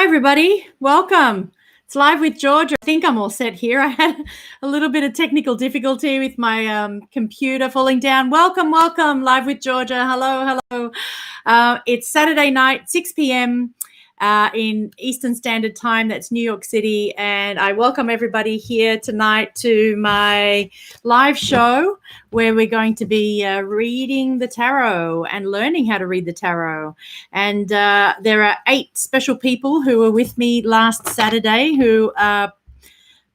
Hi, everybody. Welcome. It's Live with George. I think I'm all set here. I had a little bit of technical difficulty with my computer falling down. Welcome, Live with Georgia. Hello. It's Saturday night, 6 p.m. In Eastern Standard Time. That's New York City. And I welcome everybody here tonight to my live show where we're going to be reading the tarot and learning how to read the tarot. And there are 8 special people who were with me last Saturday who are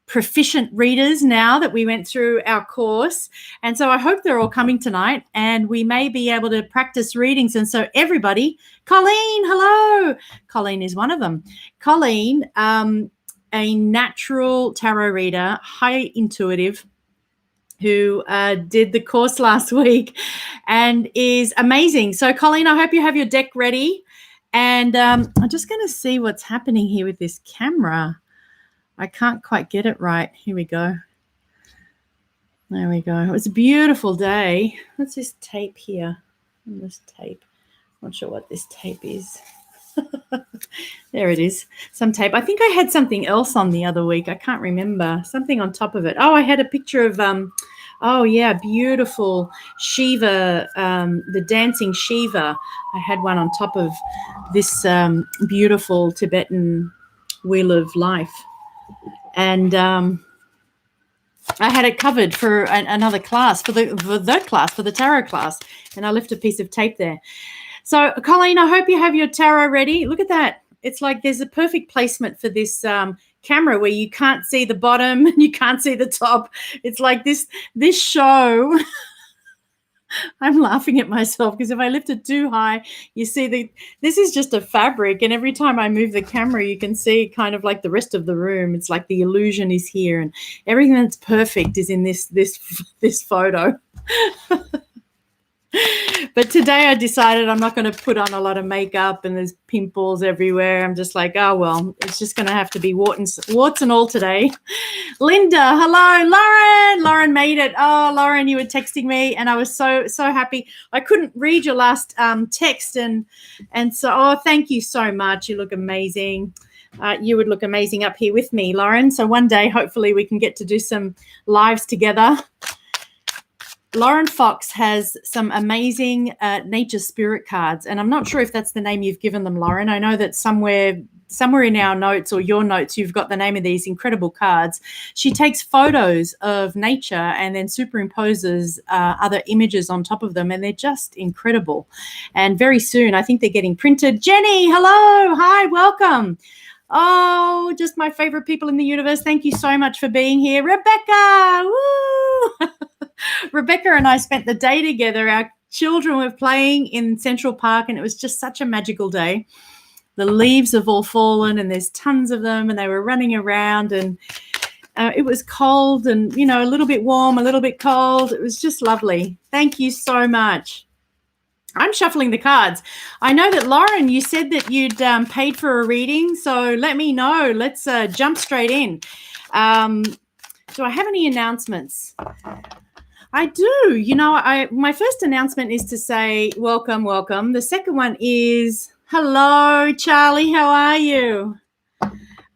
proficient readers now that we went through our course. And so I hope they're all coming tonight and we may be able to practice readings. And so everybody, Colleen, hello. Colleen is one of them. Colleen, a natural tarot reader, high intuitive, who did the course last week and is amazing. So Colleen, I hope you have your deck ready. And I'm just going to see what's happening here with this camera. I can't quite get it right. Here we go. There we go. It was a beautiful day. What's this tape here? This tape. Not sure what this tape is. There it is. Some tape. I think I had something else on the other week. I can't remember. Something on top of it. Oh, I had a picture of beautiful Shiva, the dancing Shiva. I had one on top of this beautiful Tibetan wheel of life. And I had it covered for another class, for the tarot class. And I left a piece of tape there. So, Colleen, I hope you have your tarot ready. Look at that. It's like there's a perfect placement for this camera where you can't see the bottom and you can't see the top. It's like this show. I'm laughing at myself because if I lift it too high, you see this is just a fabric, and every time I move the camera, you can see kind of like the rest of the room. It's like the illusion is here, and everything that's perfect is in this photo. But today I decided I'm not going to put on a lot of makeup and there's pimples everywhere. I'm just like, oh, well, it's just going to have to be warts and all today. Linda, hello. Lauren made it. Oh, Lauren, you were texting me and I was so happy. I couldn't read your last text and so, thank you so much. You look amazing. You would look amazing up here with me, Lauren. So one day, hopefully we can get to do some lives together. Lauren Fox has some amazing nature spirit cards, and I'm not sure if that's the name you've given them, Lauren. I know that somewhere in our notes or your notes, you've got the name of these incredible cards. She takes photos of nature and then superimposes other images on top of them, and they're just incredible. And very soon, I think they're getting printed. Jenny, hello. Hi, welcome. Oh, just my favorite people in the universe. Thank you so much for being here. Rebecca, woo! Rebecca and I spent the day together. Our children were playing in Central Park, and it was just such a magical day. The leaves have all fallen, and there's tons of them, and they were running around, and it was cold and, a little bit warm, a little bit cold. It was just lovely. Thank you so much. I'm shuffling the cards. I know that, Lauren, you said that you'd paid for a reading, so let me know. Let's jump straight in. Do I have any announcements? I do. My first announcement is to say welcome. The second one is hello, Charlie. How are you?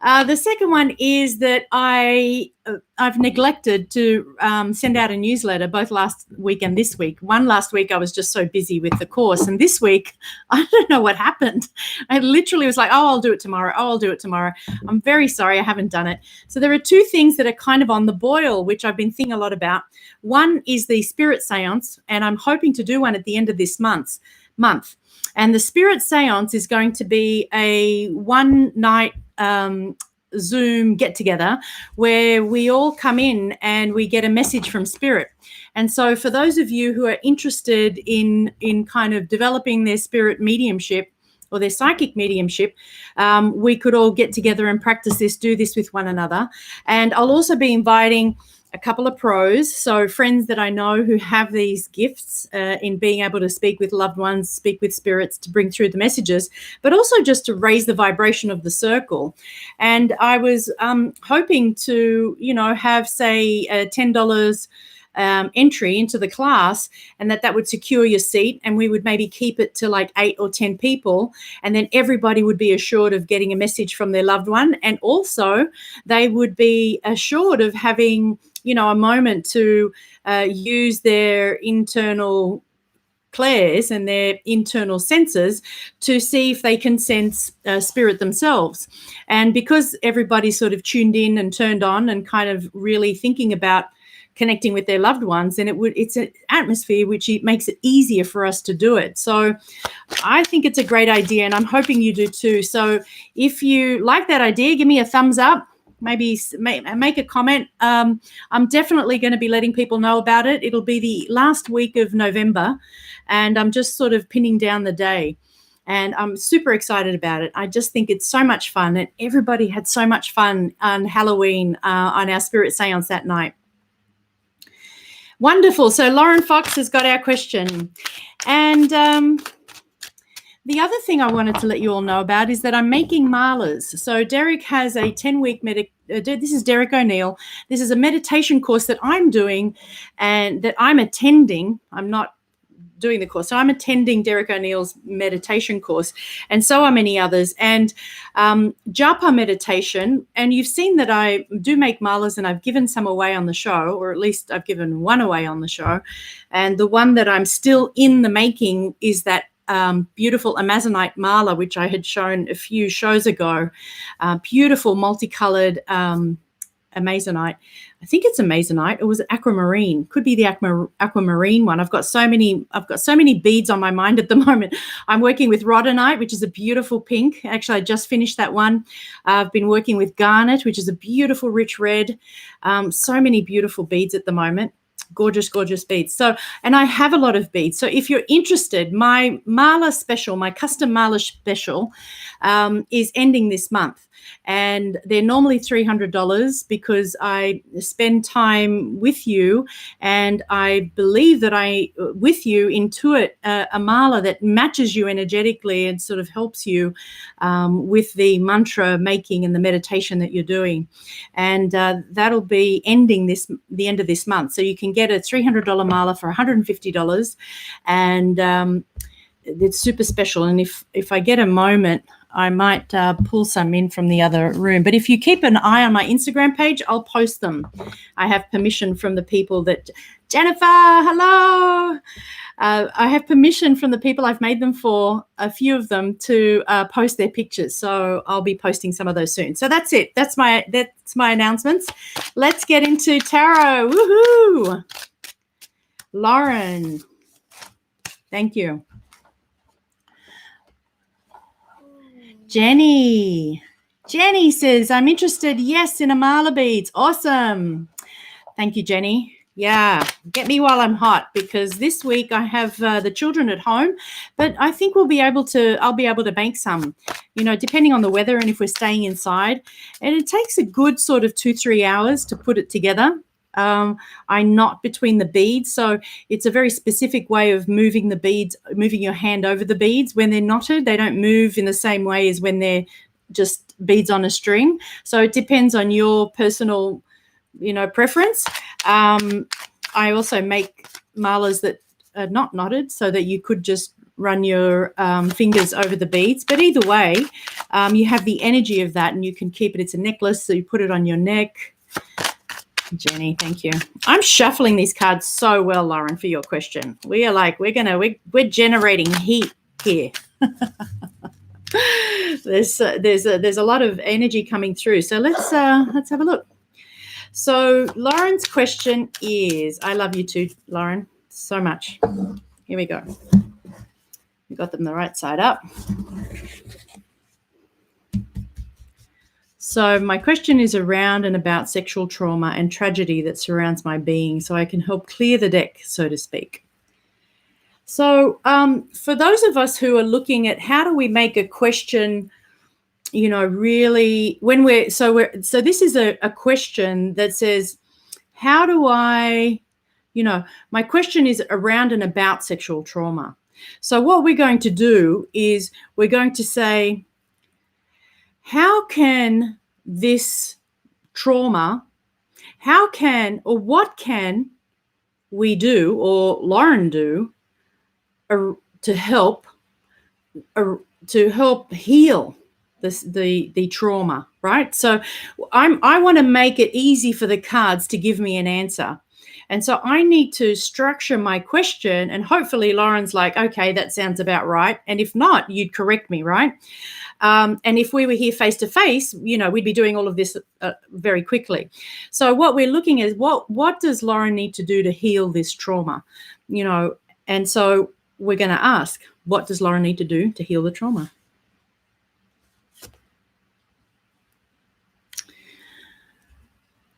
The second one is that I've neglected to send out a newsletter both last week and this week. One last week I was just so busy with the course, and this week I don't know what happened. I literally was like, I'll do it tomorrow. I'm very sorry I haven't done it. So there are 2 things that are kind of on the boil, which I've been thinking a lot about. One is the spirit seance, and I'm hoping to do one at the end of this month. And the spirit seance is going to be a one-night Zoom get-together where we all come in and we get a message from spirit. And so for those of you who are interested in kind of developing their spirit mediumship or their psychic mediumship, we could all get together and practice this, do this with one another. And I'll also be inviting a couple of pros, so friends that I know who have these gifts in being able to speak with loved ones, speak with spirits to bring through the messages, but also just to raise the vibration of the circle. And I was hoping to, have, say, $10 entry into the class, and that would secure your seat, and we would maybe keep it to like 8 or 10 people, and then everybody would be assured of getting a message from their loved one, and also they would be assured of having, you know, a moment to use their internal clairs and their internal senses to see if they can sense spirit themselves. And because everybody's sort of tuned in and turned on and kind of really thinking about connecting with their loved ones, and it's an atmosphere which makes it easier for us to do it. So I think it's a great idea, and I'm hoping you do too. So if you like that idea, give me a thumbs up. Maybe make a comment. I'm definitely going to be letting people know about it. It'll be the last week of November, and I'm just sort of pinning down the day. And I'm super excited about it. I just think it's so much fun, and everybody had so much fun on Halloween on our Spirit Seance that night. Wonderful. So Lauren Fox has got our question. And the other thing I wanted to let you all know about is that I'm making malas. So Derek has a 10-week this is Derek O'Neill. This is a meditation course that I'm doing and that I'm attending. I'm not doing the course. So I'm attending Derek O'Neill's meditation course, and so are many others. And Japa meditation, and you've seen that I do make malas, and I've given some away on the show, or at least I've given one away on the show. And the one that I'm still in the making is that beautiful Amazonite mala, which I had shown a few shows ago. Beautiful multicolored Amazonite. I think it's Amazonite. It was aquamarine. Could be the aquamarine one. I've got so many beads on my mind at the moment. I'm working with rhodonite, which is a beautiful pink. Actually, I just finished that one. I've been working with garnet, which is a beautiful rich red. So many beautiful beads at the moment. Gorgeous, gorgeous beads. So, and I have a lot of beads. So if you're interested, my mala special, my custom mala special is ending this month. And they're normally $300 because I spend time with you, and I believe that with you, intuit a mala that matches you energetically and sort of helps you with the mantra making and the meditation that you're doing. And that'll be ending the end of this month. So you can get a $300 mala for $150, and it's super special. And if I get a moment, I might pull some in from the other room. But if you keep an eye on my Instagram page, I'll post them. I have permission from the people that, Jennifer, hello. I have permission from the people I've made them for, a few of them, to post their pictures. So I'll be posting some of those soon. So that's it. That's my announcements. Let's get into tarot. Woohoo! Lauren, thank you. Jenny says, I'm interested, yes, in Amala beads. Awesome. Thank you, Jenny. Yeah, get me while I'm hot, because this week I have the children at home, but I think I'll be able to make some, depending on the weather and if we're staying inside. And it takes a good sort of 2-3 hours to put it together. I knot between the beads, so it's a very specific way of moving the beads, moving your hand over the beads. When they're knotted, they don't move in the same way as when they're just beads on a string. So it depends on your personal, preference. I also make malas that are not knotted, so that you could just run your fingers over the beads. But either way, you have the energy of that, and you can keep it. It's a necklace, so you put it on your neck. Jenny, thank you. I'm shuffling these cards so well, Lauren, for your question. We're generating heat here. There's a lot of energy coming through. So let's have a look. So Lauren's question is, I love you too, Lauren, so much. Here we go. We got them the right side up. So my question is around and about sexual trauma and tragedy that surrounds my being, so I can help clear the deck, so to speak. So for those of us who are looking at how do we make a question, really, so this is a question that says, how do I, my question is around and about sexual trauma. So what we're going to do is we're going to say, how can this trauma, what can we do, or Lauren do, to help heal the trauma, right? So I want to make it easy for the cards to give me an answer. And so I need to structure my question, and hopefully Lauren's like, okay, that sounds about right. And if not, you'd correct me, right? And if we were here face to face, we'd be doing all of this very quickly. So what we're looking at is what does Lauren need to do to heal this trauma? And so we're going to ask, what does Lauren need to do to heal the trauma?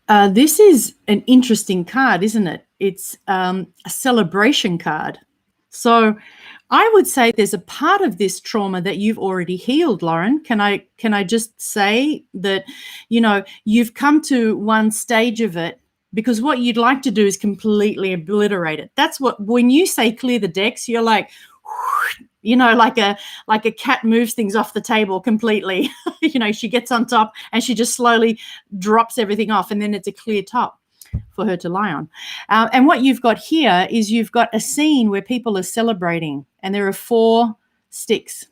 This is an interesting card, isn't it? It's a celebration card. So I would say there's a part of this trauma that you've already healed, Lauren. Can I just say that, you've come to one stage of it, because what you'd like to do is completely obliterate it. That's what, when you say clear the decks, you're like, like a cat moves things off the table completely. She gets on top and she just slowly drops everything off, and then it's a clear top for her to lie on. And what you've got here is you've got a scene where people are celebrating, and there are 4 sticks.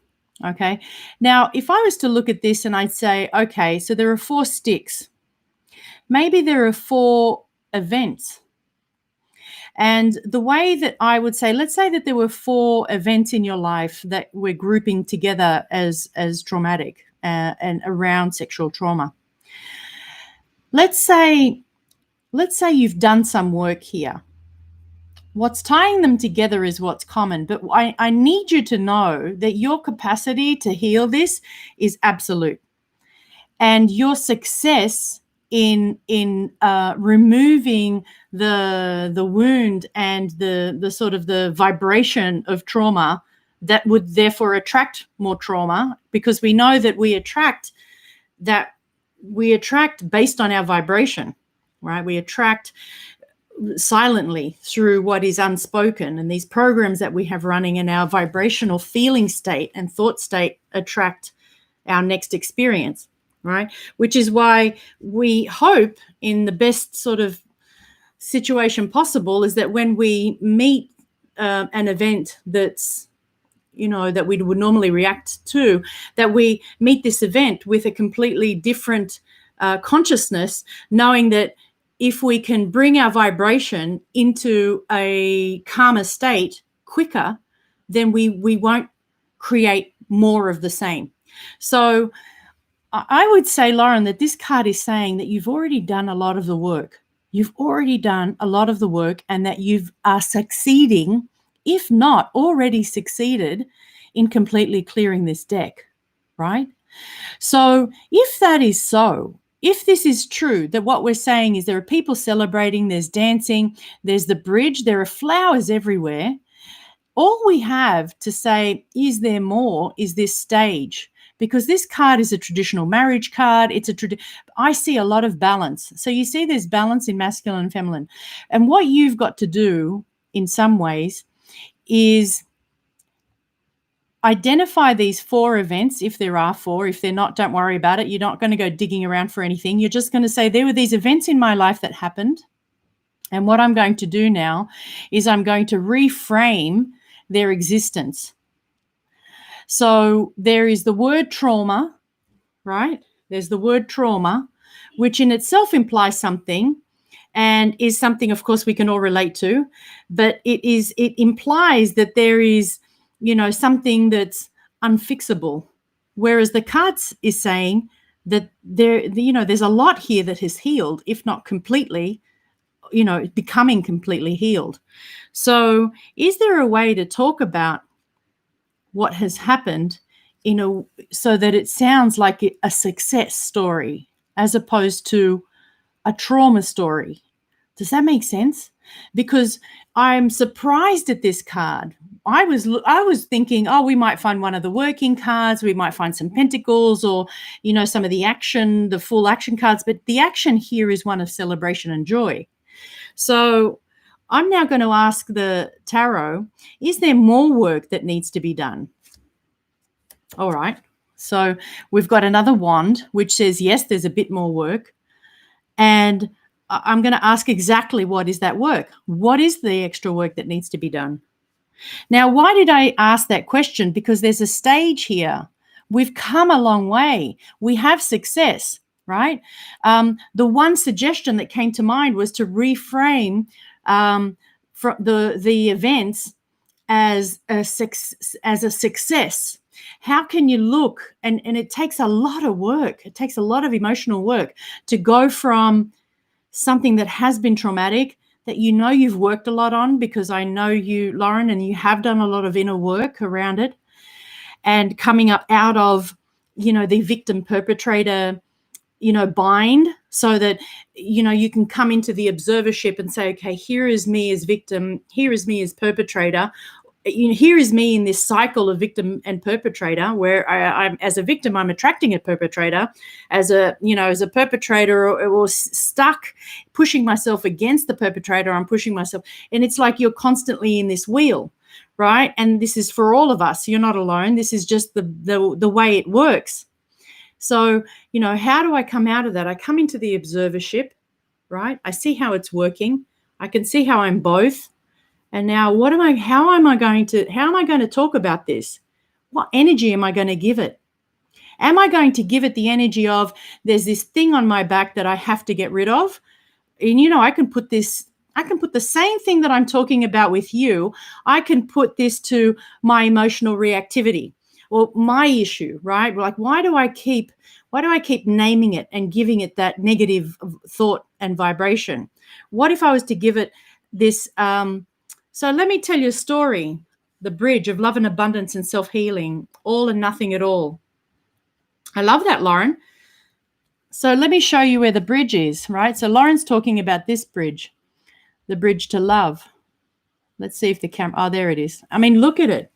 Okay. Now, if I was to look at this and I'd say, okay, so there are 4 sticks. Maybe there are 4 events. And the way that I would say, let's say that there were 4 events in your life that we're grouping together as traumatic and around sexual trauma. Let's say you've done some work here. What's tying them together is what's common, but I need you to know that your capacity to heal this is absolute. And your success in removing the wound and the sort of the vibration of trauma that would therefore attract more trauma, because we know that we attract based on our vibration, right? We attract silently through what is unspoken, and these programs that we have running in our vibrational feeling state and thought state attract our next experience. Right? Which is why we hope in the best sort of situation possible is that when we meet an event that's, that we would normally react to, that we meet this event with a completely different consciousness, knowing that if we can bring our vibration into a calmer state quicker, then we won't create more of the same. So I would say, Lauren, that this card is saying that you've already done a lot of the work. You've already done a lot of the work, and that you are succeeding, if not already succeeded, in completely clearing this deck, right? So if that is so, if this is true, that what we're saying is there are people celebrating, there's dancing, there's the bridge, there are flowers everywhere, all we have to say, is there more, is this stage. Because this card is a traditional marriage card. I see a lot of balance. So you see there's balance in masculine and feminine. And what you've got to do in some ways is identify these 4 events, if there are 4. If they're not, don't worry about it. You're not going to go digging around for anything. You're just going to say, there were these events in my life that happened. And what I'm going to do now is I'm going to reframe their existence. So there is the word trauma, right? There's the word trauma, which in itself implies something, and is something, of course, we can all relate to. But it implies that there is, something that's unfixable. Whereas the cards is saying that there's a lot here that has healed, if not completely, becoming completely healed. So is there a way to talk about what has happened so that it sounds like a success story as opposed to a trauma story? Does that make sense? Because I'm surprised at this card. I was thinking, we might find one of the working cards, we might find some pentacles, or some of the full action cards, but the action here is one of celebration and joy. So I'm now going to ask the tarot, is there more work that needs to be done? All right. So we've got another wand, which says, yes, there's a bit more work. And I'm going to ask exactly what is that work? What is the extra work that needs to be done? Now, why did I ask that question? Because there's a stage here. We've come a long way. We have success, right? The one suggestion that came to mind was to reframe the events as a success. How can you look? And it takes a lot of work. It takes a lot of emotional work to go from something that has been traumatic, that you know you've worked a lot on, because I know you, Lauren, and you have done a lot of inner work around it, and coming up out of, the victim perpetrator, bind, so that, you can come into the observership and say, okay, here is me as victim, here is me as perpetrator. Here is me in this cycle of victim and perpetrator, where I'm as a victim, I'm attracting a perpetrator. As a perpetrator or stuck, pushing myself against the perpetrator, I'm pushing myself. And it's like you're constantly in this wheel, right? And this is for all of us. You're not alone. This is just the way it works. So, how do I come out of that? I come into the observership, right? I see how it's working. I can see how I'm both. And now how am I going to talk about this? What energy am I going to give it? Am I going to give it the energy of, there's this thing on my back that I have to get rid of? And I can put the same thing that I'm talking about with you, I can put this to my emotional reactivity or my issue, right? Like, why do I keep naming it and giving it that negative thought and vibration? What if I was to give it this, so let me tell you a story, the bridge of love and abundance and self-healing, all and nothing at all. I love that, Lauren. So let me show you where the bridge is, right? So Lauren's talking about this bridge, the bridge to love. Let's see if the camera, there it is. I mean, look at it.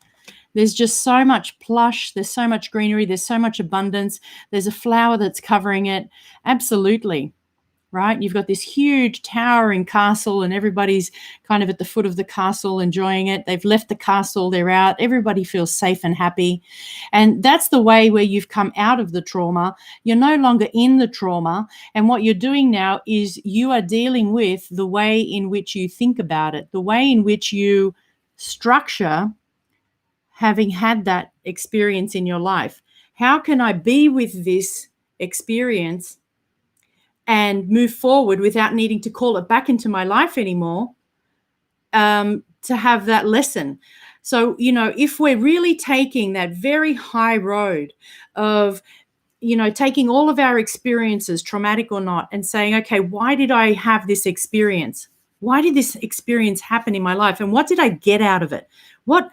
There's just so much plush. There's so much greenery. There's so much abundance. There's a flower that's covering it. Absolutely. Right? You've got this huge towering castle, and everybody's kind of at the foot of the castle enjoying it. They've left the castle, they're out. Everybody feels safe and happy. And that's the way where you've come out of the trauma. You're no longer in the trauma. And what you're doing now is you are dealing with the way in which you think about it, the way in which you structure having had that experience in your life. How can I be with this experience and move forward without needing to call it back into my life anymore, to have that lesson? So, if we're really taking that very high road of, taking all of our experiences, traumatic or not, and saying, okay, why did I have this experience? Why did this experience happen in my life? And what did I get out of it? What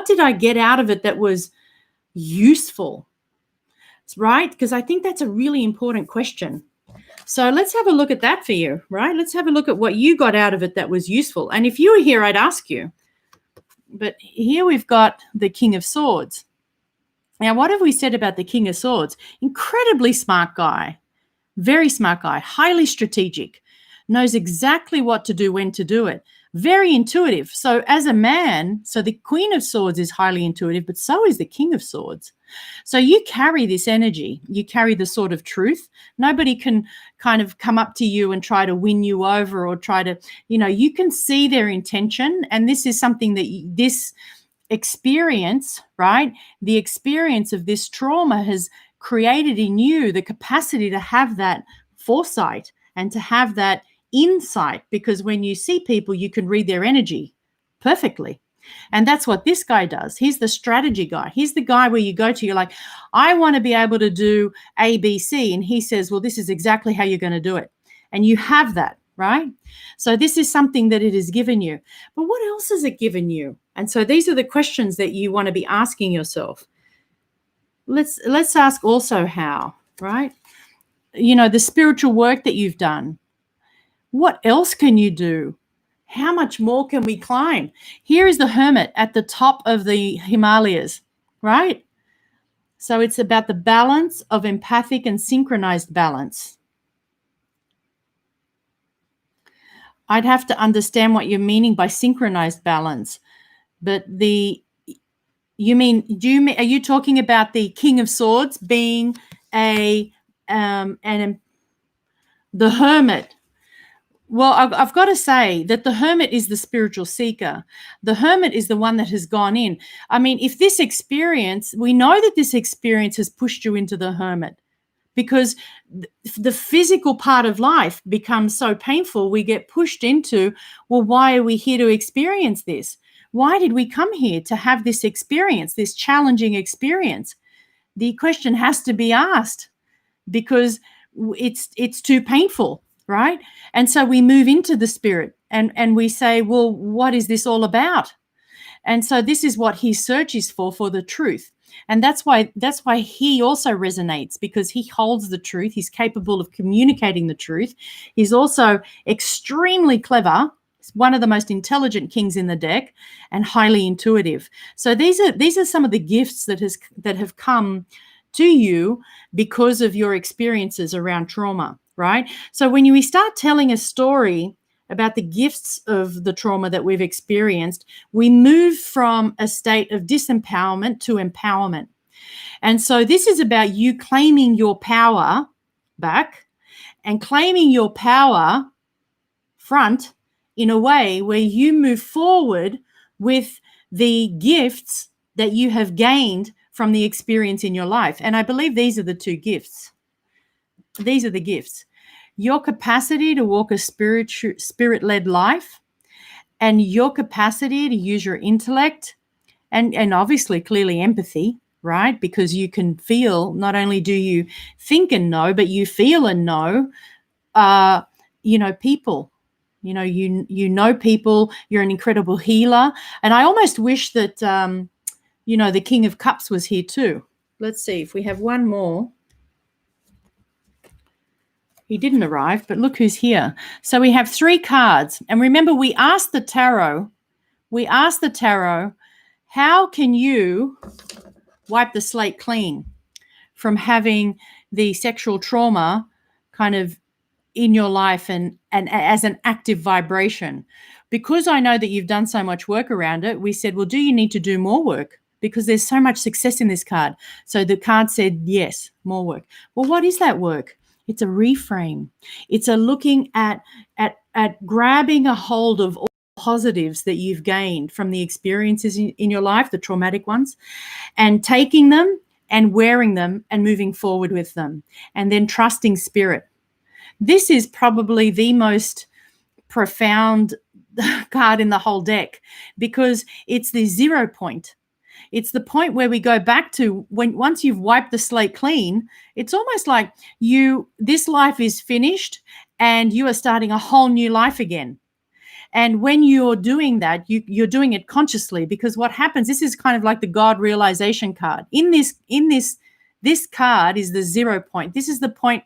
did I get out of it that was useful? Right? Because I think that's a really important question. So let's have a look at that for you, right? Let's have a look at what you got out of it that was useful. And if you were here, I'd ask you. But here we've got the King of Swords. Now, what have we said about the King of Swords? Incredibly smart guy, very smart guy, highly strategic, knows exactly what to do, when to do it. Very intuitive. So as a man, so the Queen of Swords is highly intuitive, but so is the King of Swords. So you carry this energy. You carry the sword of truth. Nobody can kind of come up to you and try to win you over or try to, you can see their intention. And this is something that this experience, right? The experience of this trauma has created in you the capacity to have that foresight and to have that insight, because when you see people, you can read their energy perfectly. And that's what this guy does. He's the strategy guy. He's the guy where you go to, you're like, I want to be able to do A, B, C. And he says, well, this is exactly how you're going to do it. And you have that, right? So this is something that it has given you. But what else has it given you? And so these are the questions that you want to be asking yourself. Let's ask also how, right? The spiritual work that you've done. What else can you do? How much more can we climb? Here is the hermit at the top of the Himalayas, right? So it's about the balance of empathic and synchronized balance. I'd have to understand what you're meaning by synchronized balance. But are you talking about the King of Swords being the hermit? Well, I've got to say that the hermit is the spiritual seeker. The hermit is the one that has gone in. I mean, if this experience, we know that this experience has pushed you into the hermit, because the physical part of life becomes so painful. We get pushed into, well, why are we here to experience this? Why did we come here to have this experience, this challenging experience? The question has to be asked, because it's too painful, right? And so we move into the spirit and we say, well, what is this all about? And so this is what he searches for the truth. And that's why he also resonates, because he holds the truth. He's capable of communicating the truth. He's also extremely clever. He's one of the most intelligent kings in the deck, and highly intuitive. So these are some of the gifts that have come to you because of your experiences around trauma, right? So when we start telling a story about the gifts of the trauma that we've experienced, we move from a state of disempowerment to empowerment. And so this is about you claiming your power back and claiming your power front in a way where you move forward with the gifts that you have gained from the experience in your life. And I believe these are the two gifts. These are the gifts. Your capacity to walk a spirit-led life, and your capacity to use your intellect and obviously clearly empathy, right? Because you can feel, not only do you think and know, but you feel and know, people. You know people. You're an incredible healer. And I almost wish that, the King of Cups was here too. Let's see if we have one more. He didn't arrive, but look who's here. So we have 3 cards. And remember, we asked the tarot, how can you wipe the slate clean from having the sexual trauma kind of in your life and as an active vibration? Because I know that you've done so much work around it, we said, well, do you need to do more work? Because there's so much success in this card. So the card said, yes, more work. Well, what is that work? It's a reframe. It's a looking at grabbing a hold of all positives that you've gained from the experiences in your life, the traumatic ones, and taking them and wearing them and moving forward with them, and then trusting spirit. This is probably the most profound card in the whole deck, because it's the 0 point. It's the point where we go back to once you've wiped the slate clean, it's almost like this life is finished and you are starting a whole new life again. And when you're doing that, you're doing it consciously, because what happens, this is kind of like the God realization card. This card is the 0 point. This is the point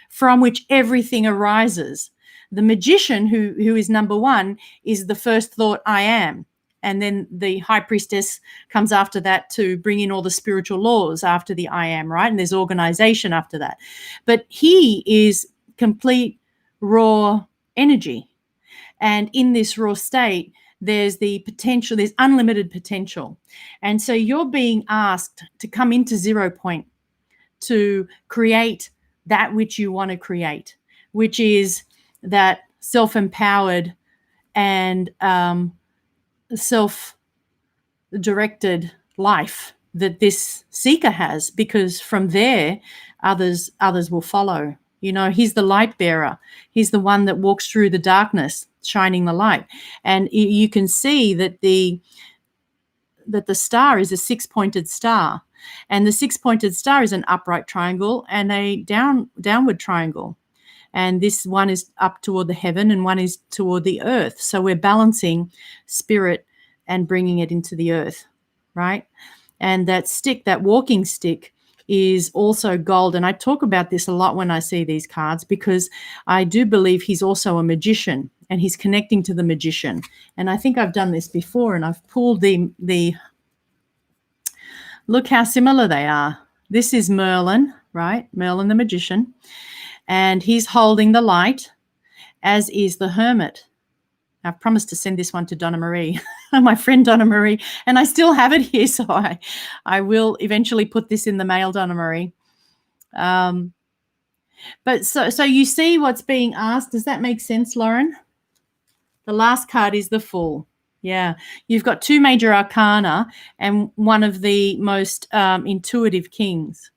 from which everything arises. The magician, who is number 1, is the first thought, I am. And then the high priestess comes after that to bring in all the spiritual laws after the I am, right? And there's organization after that. But he is complete raw energy. And in this raw state, there's the potential, there's unlimited potential. And so you're being asked to come into 0 point to create that which you want to create, which is that self-empowered and self-directed life that this seeker has, because from there others will follow. He's the light bearer. He's the one that walks through the darkness, shining the light. And you can see that the star is a 6-pointed star, and the 6-pointed star is an upright triangle and a downward triangle. And this one is up toward the heaven and one is toward the earth. So we're balancing spirit and bringing it into the earth, right? And that stick, that walking stick, is also gold. And I talk about this a lot when I see these cards, because I do believe he's also a magician and he's connecting to the magician. And I think I've done this before, and I've pulled the look how similar they are. This is Merlin, right? Merlin the magician. And he's holding the light, as is the hermit. I've promised to send this one to Donna Marie, my friend Donna Marie, and I still have it here, so I will eventually put this in the mail, Donna Marie. But so you see what's being asked. Does that make sense, Lauren? The last card is the Fool. Yeah. You've got 2 major arcana and one of the most intuitive kings.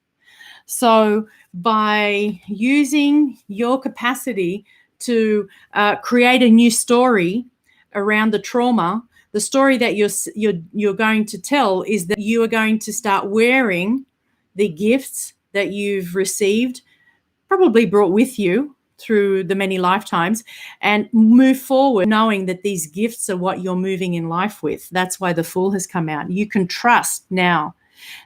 So by using your capacity to create a new story around the trauma, the story that you're going to tell is that you are going to start wearing the gifts that you've received, probably brought with you through the many lifetimes, and move forward knowing that these gifts are what you're moving in life with. That's why the Fool has come out. You can trust now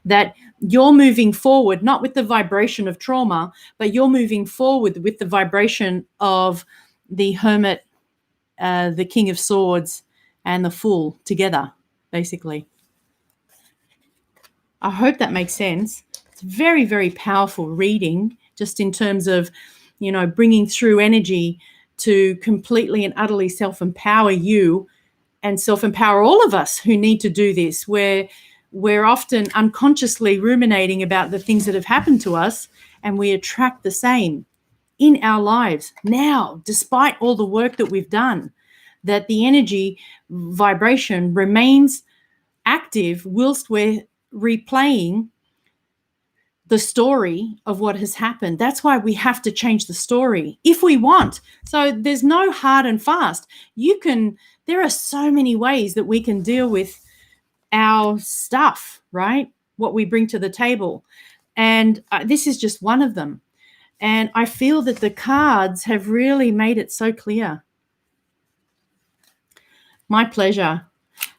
that you're moving forward, not with the vibration of trauma, but you're moving forward with the vibration of the Hermit, the King of Swords, and the Fool together, basically. I hope that makes sense. It's very, very powerful reading, just in terms of, bringing through energy to completely and utterly self-empower you and self-empower all of us who need to do this, where we're often unconsciously ruminating about the things that have happened to us, and we attract the same in our lives now, despite all the work that we've done, that the energy vibration remains active whilst we're replaying the story of what has happened. That's why we have to change the story if we want. So there's no hard and fast. There are so many ways that we can deal with our stuff, right? What we bring to the table. And this is just one of them. And I feel that the cards have really made it so clear. My pleasure.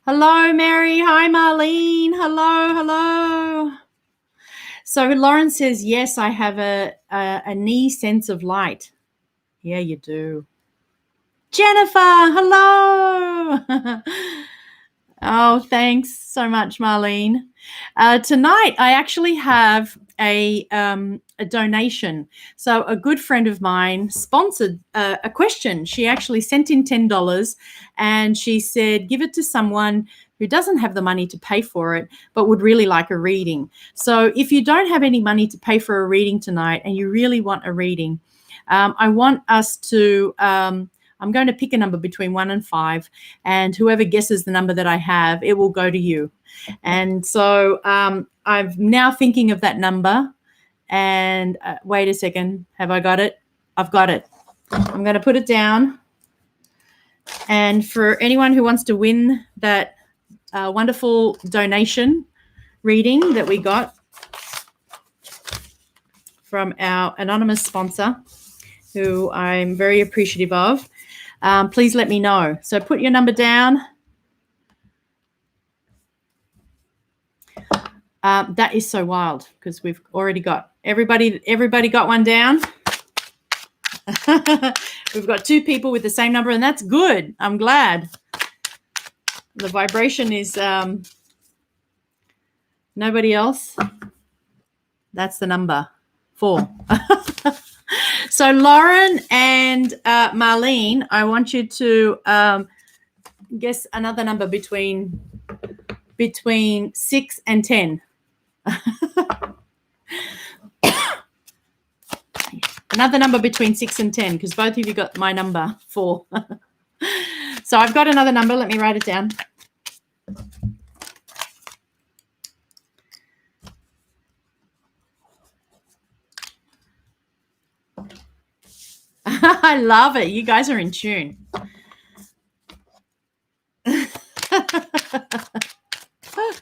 Hello, Mary. Hi, Marlene. Hello. So Lauren says, yes, I have a knee sense of light. Yeah, you do. Jennifer, hello. Oh, thanks so much, Marlene. Tonight, I actually have a donation. So a good friend of mine sponsored a question. She actually sent in $10 and she said, give it to someone who doesn't have the money to pay for it, but would really like a reading. So if you don't have any money to pay for a reading tonight and you really want a reading, I want us to... I'm going to pick a number between 1 and 5, and whoever guesses the number that I have, it will go to you. And so I'm now thinking of that number. And wait a second. Have I got it? I've got it. I'm going to put it down. And for anyone who wants to win that wonderful donation reading that we got from our anonymous sponsor, who I'm very appreciative of, please let me know. So put your number down. That is so wild because we've already got everybody got one down. We've got 2 people with the same number, and that's good. I'm glad. The vibration is nobody else. That's the number 4. So Lauren and Marlene, I want you to guess another number between 6 and 10. Another number between 6 and 10, because both of you got my number 4. So I've got another number. Let me write it down. I love it. You guys are in tune.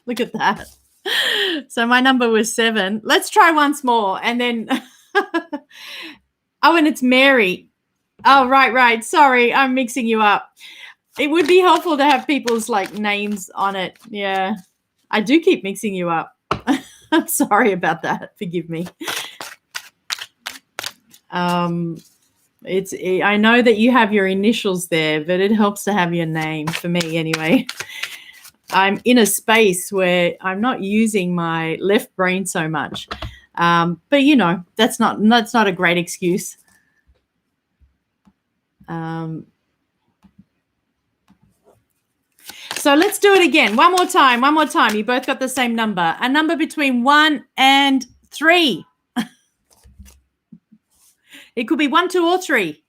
Look at that. So my number was 7. Let's try once more. And then, oh, and it's Mary. Oh, right. Sorry, I'm mixing you up. It would be helpful to have people's names on it. Yeah, I do keep mixing you up. I'm sorry about that. Forgive me. I know that you have your initials there, but it helps to have your name for me anyway. I'm in a space where I'm not using my left brain so much. But that's not a great excuse. So let's do it again. One more time. You both got the same number. A number between 1 and 3. It could be 1, 2, or 3.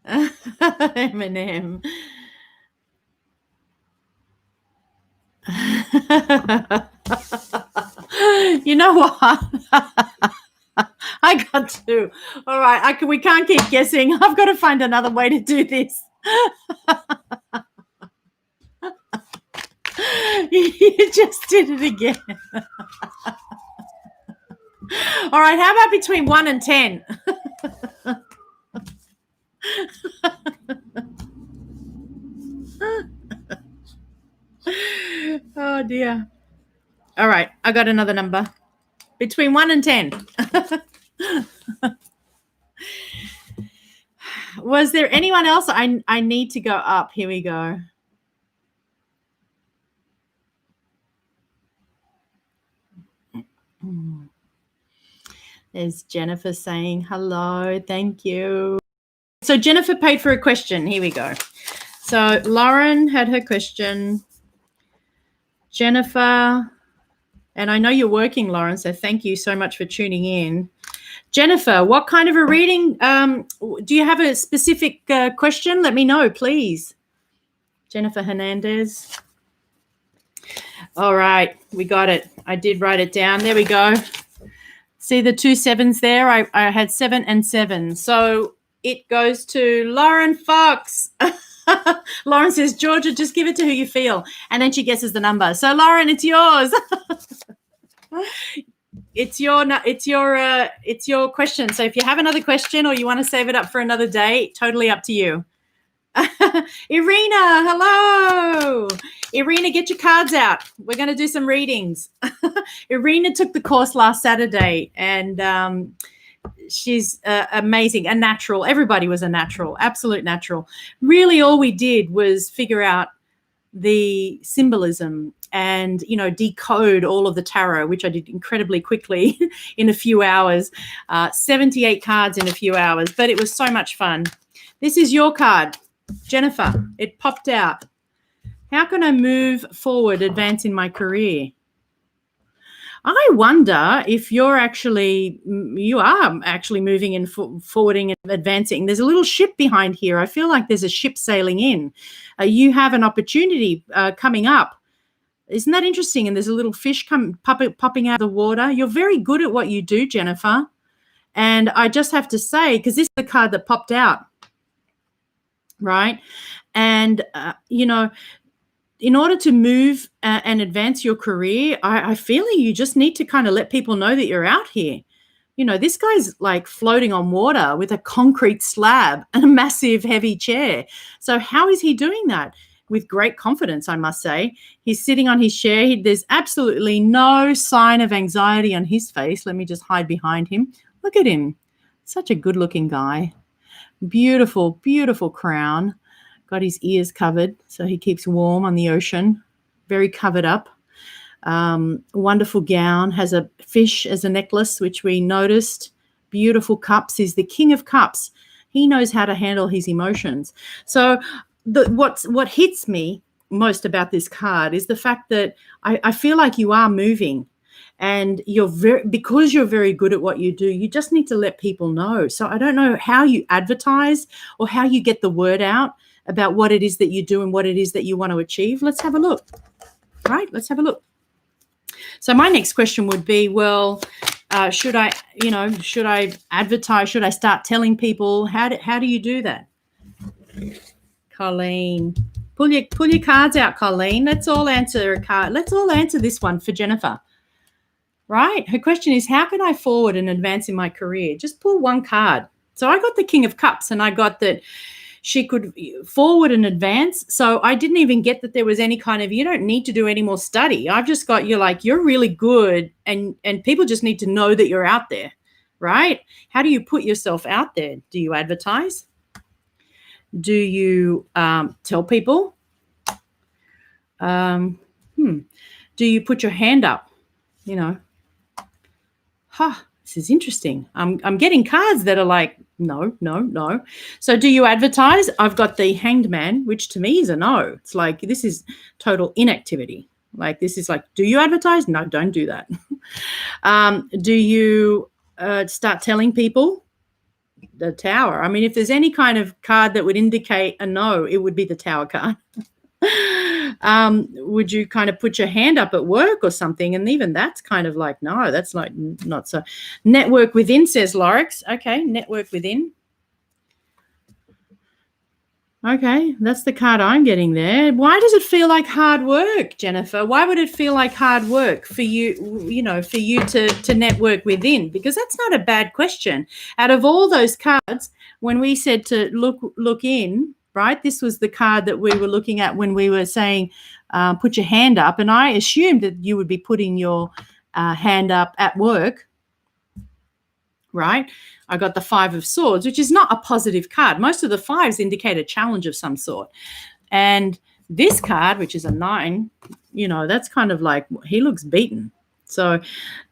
Eminem. You know what? I got to. All right, we can't keep guessing. I've got to find another way to do this. You just did it again. All right, how about between 1 and 10? Oh, dear. All right, I got another number. Between 1 and 10. Was there anyone else? I need to go up. Here we go. There's Jennifer saying hello. Thank you. So Jennifer paid for a question. Here we go. So Lauren had her question. Jennifer, and I know you're working, Lauren, so thank you so much for tuning in. Jennifer, what kind of a reading? Do you have a specific question? Let me know, please. Jennifer Hernandez. All right, we got it. I did write it down. There we go. See the 2 7s there? I had 7 and 7. So it goes to Lauren Fox. Lauren says, Georgia, just give it to who you feel. And then she guesses the number. So, Lauren, it's yours. It's your question. So if you have another question or you want to save it up for another day, totally up to you. Irina, hello. Irina, get your cards out. We're going to do some readings. Irina took the course last Saturday, and she's amazing, a natural. Everybody was a natural, absolute natural. Really, all we did was figure out the symbolism and, decode all of the tarot, which I did incredibly quickly in a few hours, 78 cards in a few hours, but it was so much fun. This is your card, Jennifer. It popped out. How can I move forward, advance in my career? I wonder if you are actually moving and forwarding and advancing. There's a little ship behind here. I feel like there's a ship sailing in. You have an opportunity coming up. Isn't that interesting? And there's a little fish popping out of the water. You're very good at what you do, Jennifer. And I just have to say, because this is the card that popped out, right? And, in order to move and advance your career, I feel like you just need to kind of let people know that you're out here. This guy's like floating on water with a concrete slab and a massive heavy chair. So how is he doing that? With great confidence, I must say. He's sitting on his chair. There's absolutely no sign of anxiety on his face. Let me just hide behind him. Look at him. Such a good-looking guy. Beautiful, beautiful crown. Got his ears covered so he keeps warm on the ocean. Very covered up. Wonderful gown. Has a fish as a necklace, which we noticed. Beautiful cups. He's the king of cups. He knows how to handle his emotions. So what hits me most about this card is the fact that I feel like you are moving. And because you're very good at what you do, you just need to let people know. So I don't know how you advertise or how you get the word out about what it is that you do and what it is that you want to achieve. Let's have a look. All right, let's have a look. So my next question would be, well, should I advertise? Should I start telling people? How do you do that? Colleen, pull your cards out, Colleen. Let's all answer a card. Let's all answer this one for Jennifer. Right? Her question is, how can I forward and advance in my career? Just pull one card. So I got the King of Cups, and I got that she could forward and advance. So I didn't even get that there was any kind of, you don't need to do any more study. I've just got, you're really good, and people just need to know that you're out there, right? How do you put yourself out there? Do you advertise? Do you tell people? Do you put your hand up? This is interesting. I'm getting cards that are like No. So do you advertise? I've got the Hanged Man, which to me is a no. It's like, this is total inactivity. Like, this is like, do you advertise? No, don't do that. Do you start telling people? The Tower. I mean, if there's any kind of card that would indicate a no, it would be the Tower card. Would you kind of put your hand up at work or something? And even that's kind of like, no, that's like not so. Network within, says Lorix. Okay, network within. Okay, that's the card I'm getting there. Why does it feel like hard work, Jennifer? Why would it feel like hard work for you, for you to network within? Because that's not a bad question. Out of all those cards, when we said to look in, right, this was the card that we were looking at when we were saying put your hand up. And I assumed that you would be putting your hand up at work, right? I got the 5 of Swords, which is not a positive card. Most of the 5s indicate a challenge of some sort. And this card, which is a 9, that's kind of like, he looks beaten. So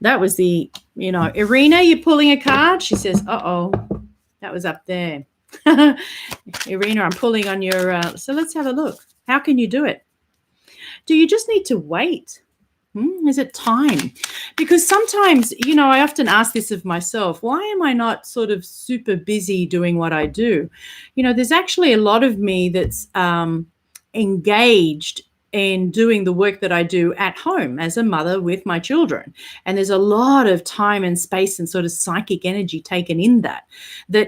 that was the, Irina, you're pulling a card. She says, uh-oh, that was up there. Irina, I'm pulling on your, so let's have a look. How can you do it? Do you just need to wait? Is it time? Because sometimes, I often ask this of myself, why am I not sort of super busy doing what I do? There's actually a lot of me that's engaged in doing the work that I do at home as a mother with my children. And there's a lot of time and space and sort of psychic energy taken in that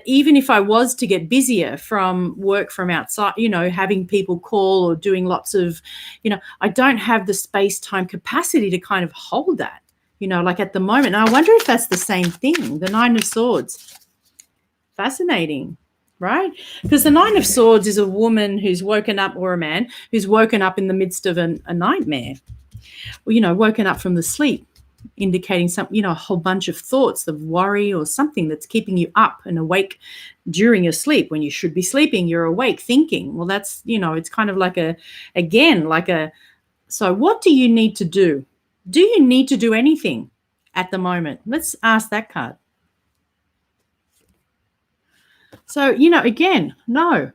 even if I was to get busier from work from outside, having people call or doing lots of, I don't have the space-time capacity to kind of hold that, like at the moment. And I wonder if that's the same thing, the 9 of Swords. Fascinating. Right? Because the 9 of Swords is a woman who's woken up, or a man who's woken up in the midst of a nightmare, woken up from the sleep, indicating some, a whole bunch of thoughts of worry or something that's keeping you up and awake during your sleep. When you should be sleeping, you're awake thinking. Well, that's, it's kind of like so what do you need to do? Do you need to do anything at the moment? Let's ask that card. So, again, no.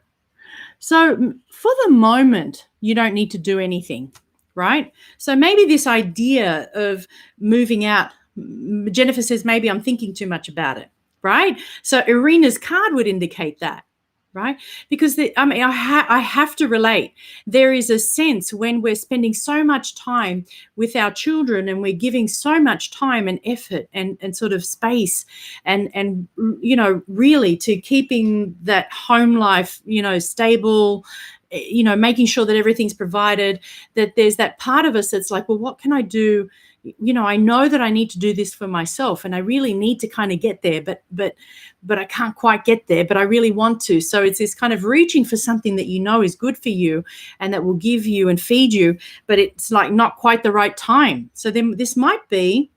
So for the moment, you don't need to do anything, right? So maybe this idea of moving out, Jennifer says, maybe I'm thinking too much about it, right? So Irina's card would indicate that, right? Because I have to relate. There is a sense when we're spending so much time with our children and we're giving so much time and effort and sort of space and really to keeping that home life, stable, making sure that everything's provided, that there's that part of us that's like, well, what can I do? I know that I need to do this for myself and I really need to kind of get there, but I can't quite get there, but I really want to. So it's this kind of reaching for something that is good for you and that will give you and feed you, but it's like not quite the right time. So then this might be,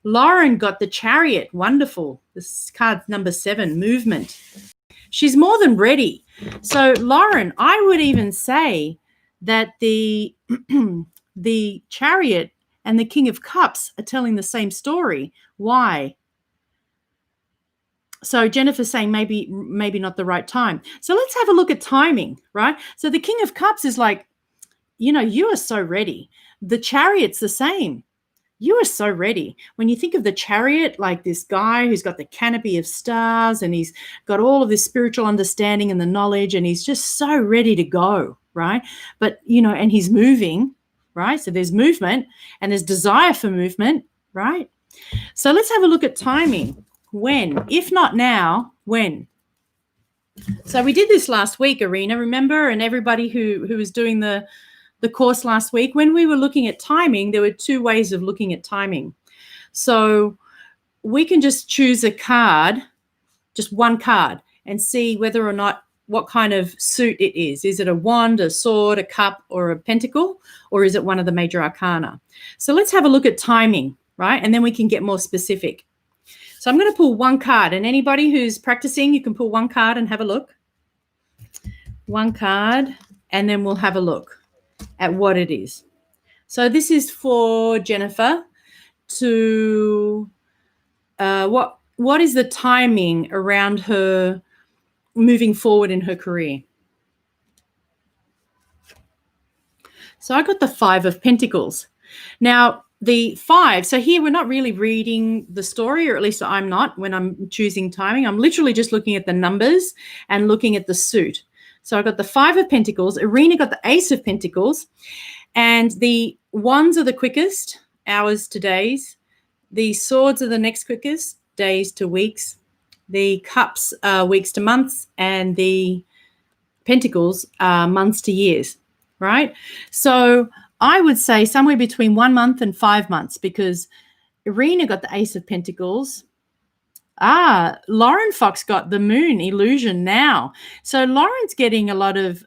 Lauren got the Chariot. Wonderful. This card number 7, movement. She's more than ready. So Lauren, I would even say that the Chariot and the King of Cups are telling the same story. Why? So Jennifer's saying maybe not the right time. So let's have a look at timing, right? So the King of Cups is like, you are so ready. The Chariot's the same. You are so ready. When you think of the Chariot, like this guy who's got the canopy of stars and he's got all of this spiritual understanding and the knowledge and he's just so ready to go, right? But, and he's moving, right? So there's movement and there's desire for movement, right? So let's have a look at timing. When? If not now, when? So we did this last week, Irina, remember? And everybody who was doing the course last week, when we were looking at timing, there were 2 ways of looking at timing. So we can just choose a card, just one card, and see whether or not what kind of suit it is. Is it a wand, a sword, a cup, or a pentacle, or is it one of the major arcana? So let's have a look at timing, right? And then we can get more specific. So I'm going to pull one card, and anybody who's practicing, you can pull one card and have a look. One card, and then we'll have a look at what it is. So this is for Jennifer to is the timing around her moving forward in her career? So I got the 5 of Pentacles. Now, the 5, so here we're not really reading the story, or at least I'm not when I'm choosing timing. I'm literally just looking at the numbers and looking at the suit. So I got the 5 of Pentacles. Irina got the Ace of Pentacles. And the wands are the quickest, hours to days. The swords are the next quickest, days to weeks. The cups are weeks to months. And the pentacles are months to years, right? So I would say somewhere between 1 month and 5 months, because Irina got the Ace of Pentacles. Lauren Fox got the Moon illusion now. So Lauren's getting a lot of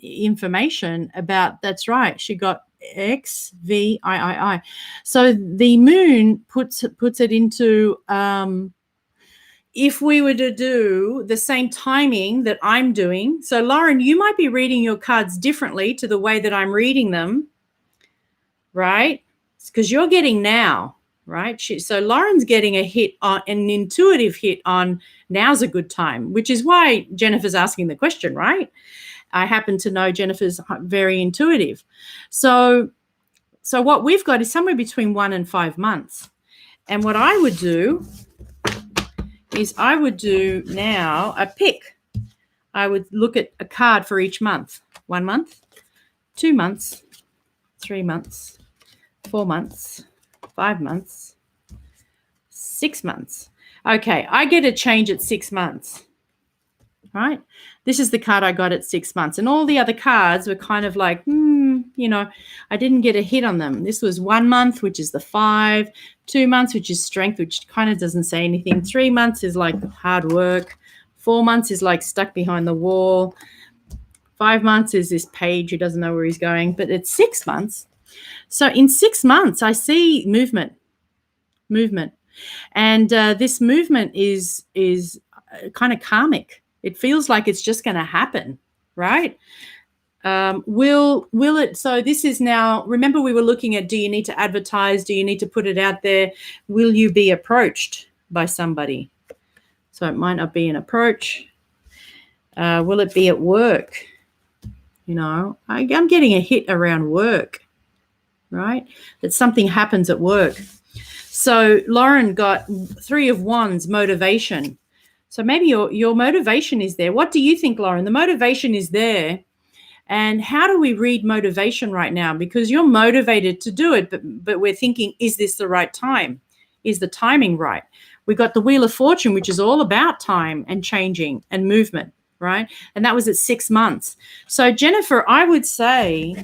information about, that's right, she got XVIII. So the Moon puts it into, if we were to do the same timing that I'm doing. So Lauren, you might be reading your cards differently to the way that I'm reading them, right? Because you're getting now. Right. So Lauren's getting a hit on an intuitive hit on now's a good time, which is why Jennifer's asking the question, right? I happen to know Jennifer's very intuitive. So what we've got is somewhere between 1 and 5 months. And what I would do is I would do now a pick. I would look at a card for each month. 1 month, 2 months, 3 months, 4 months, 5 months, 6 months. Okay, I get a change at 6 months, right? This is the card I got at 6 months. And all the other cards were kind of like, I didn't get a hit on them. This was 1 month, which is the 5, 2 months, which is strength, which kind of doesn't say anything. 3 months is like hard work. 4 months is like stuck behind the wall. 5 months is this page who doesn't know where he's going. But it's 6 months. So in 6 months, I see movement. And this movement is kind of karmic. It feels like it's just going to happen, right? Will it? So this is now, remember we were looking at, do you need to advertise? Do you need to put it out there? Will you be approached by somebody? So it might not be an approach. Will it be at work? I'm getting a hit around work. Right? That something happens at work. So Lauren got 3 of Wands, motivation. So maybe your motivation is there. What do you think, Lauren? The motivation is there. And how do we read motivation right now? Because you're motivated to do it, but we're thinking, is this the right time? Is the timing right? We got the Wheel of Fortune, which is all about time and changing and movement. Right. And that was at 6 months. So, Jennifer, I would say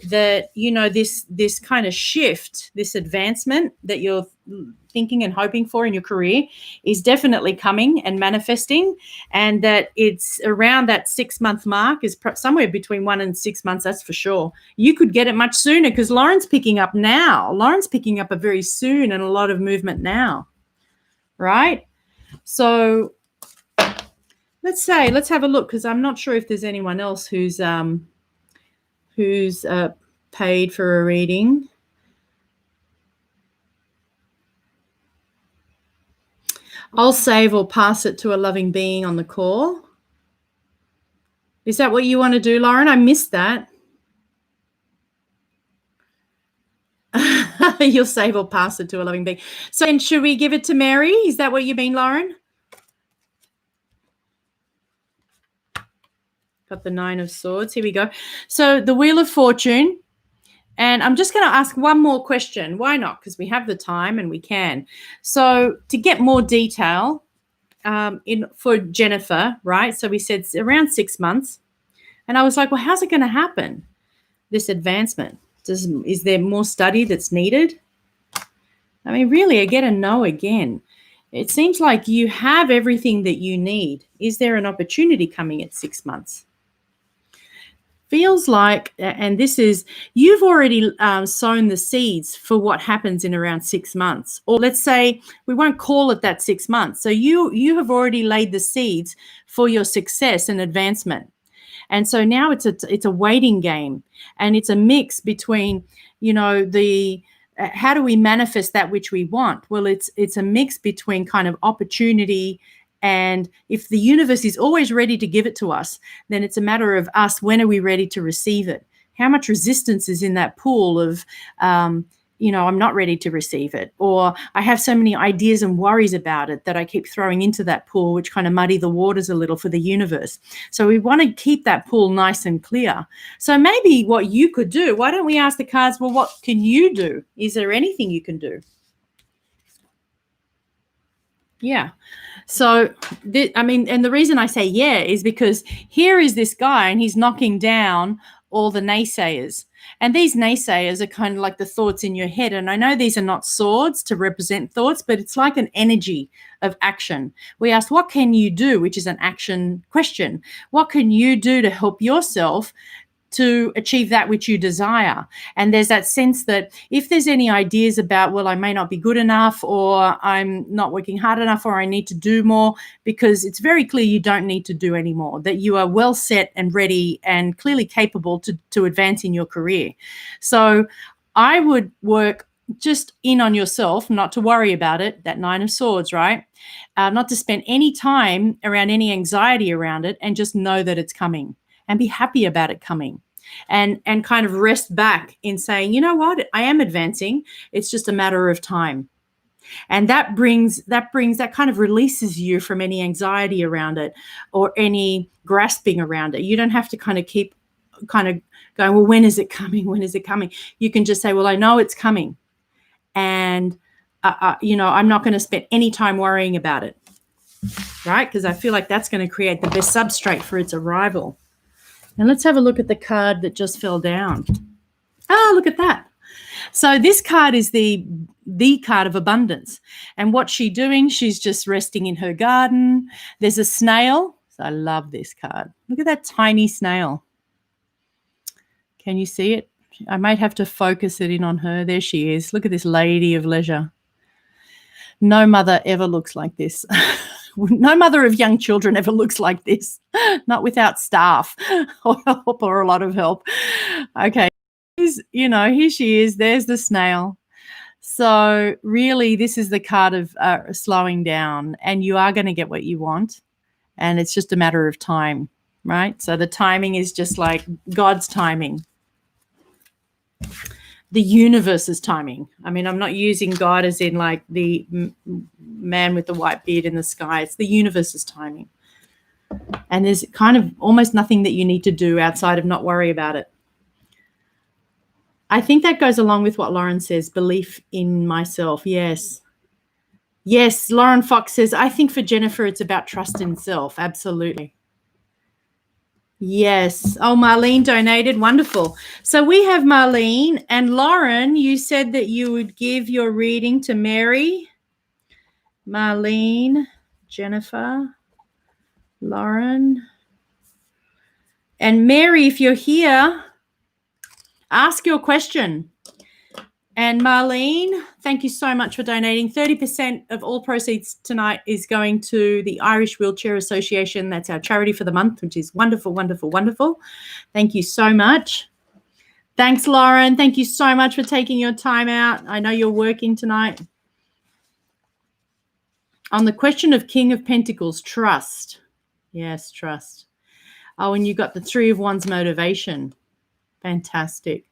that, this kind of shift, this advancement that you're thinking and hoping for in your career is definitely coming and manifesting, and that it's around that 6 month mark is somewhere between 1 and 6 months. That's for sure. You could get it much sooner because Lauren's picking up now. Lauren's picking up a very soon and a lot of movement now. Right. So, let's have a look, because I'm not sure if there's anyone else who's paid for a reading. I'll save or pass it to a loving being on the call. Is that what you want to do, Lauren? I missed that. You'll save or pass it to a loving being. So, and should we give it to Mary? Is that what you mean, Lauren? Got the 9 of Swords. Here we go. So the Wheel of Fortune. And I'm just going to ask one more question. Why not? Because we have the time and we can. So to get more detail for Jennifer, right? So we said around 6 months. And I was like, well, how's it going to happen, this advancement? Is there more study that's needed? I mean, really, I get a no again. It seems like you have everything that you need. Is there an opportunity coming at 6 months? Feels like, and this is, you've already sown the seeds for what happens in around 6 months. Or let's say, we won't call it that 6 months. So you have already laid the seeds for your success and advancement. And so now it's a waiting game, and it's a mix between, the how do we manifest that which we want? Well, it's a mix between kind of opportunity, and if the universe is always ready to give it to us, then it's a matter of us, when are we ready to receive it? How much resistance is in that pool of, I'm not ready to receive it, or I have so many ideas and worries about it that I keep throwing into that pool, which kind of muddy the waters a little for the universe. So we want to keep that pool nice and clear. So maybe what you could do, why don't we ask the cards, well, what can you do? Is there anything you can do? Yeah. So, and the reason I say yeah is because here is this guy and he's knocking down all the naysayers. And these naysayers are kind of like the thoughts in your head. And I know these are not swords to represent thoughts, but it's like an energy of action. We asked, what can you do? Which is an action question. What can you do to help yourself to achieve that which you desire? And there's that sense that if there's any ideas about, well, I may not be good enough, or I'm not working hard enough, or I need to do more, because it's very clear you don't need to do any more, that you are well set and ready and clearly capable to advance in your career. So I would work just in on yourself, not to worry about it, that Nine of Swords, right? Not to spend any time around any anxiety around it, and just know that it's coming and be happy about it coming, and kind of rest back in saying, you know what, I am advancing. It's just a matter of time. And that kind of releases you from any anxiety around it or any grasping around it. You don't have to kind of keep kind of going, well, when is it coming? When is it coming? You can just say, well, I know it's coming. And, I'm not going to spend any time worrying about it, right? Because I feel like that's going to create the best substrate for its arrival. And let's have a look at the card that just fell down. Oh, look at that. So this card is the card of abundance. And what's she doing? She's just resting in her garden. There's a snail. So I love this card. Look at that tiny snail. Can you see it? I might have to focus it in on her. There she is. Look at this lady of leisure. No mother ever looks like this. No mother of young children ever looks like this, not without staff or help or a lot of help. Okay, here she is. There's the snail. So really, this is the card of slowing down, and you are going to get what you want, and it's just a matter of time, right? So the timing is just like God's timing. The universe's timing. I mean, I'm not using God as in like the man with the white beard in the sky. It's the universe's timing. And there's kind of almost nothing that you need to do outside of not worry about it. I think that goes along with what Lauren says, belief in myself. Yes. Yes, Lauren Fox says, I think for Jennifer, it's about trust in self. Absolutely. Yes. Oh, Marlene donated. Wonderful. So we have Marlene and Lauren. You said that you would give your reading to Mary, Marlene, Jennifer, Lauren. And Mary, if you're here, ask your question. And Marlene, thank you so much for donating. 30% of all proceeds tonight is going to the Irish Wheelchair Association. That's our charity for the month, which is wonderful, wonderful, wonderful. Thank you so much. Thanks, Lauren. Thank you so much for taking your time out. I know you're working tonight. On the question of King of Pentacles, trust. Yes, trust. Oh, and you got the Three of Wands motivation. Fantastic.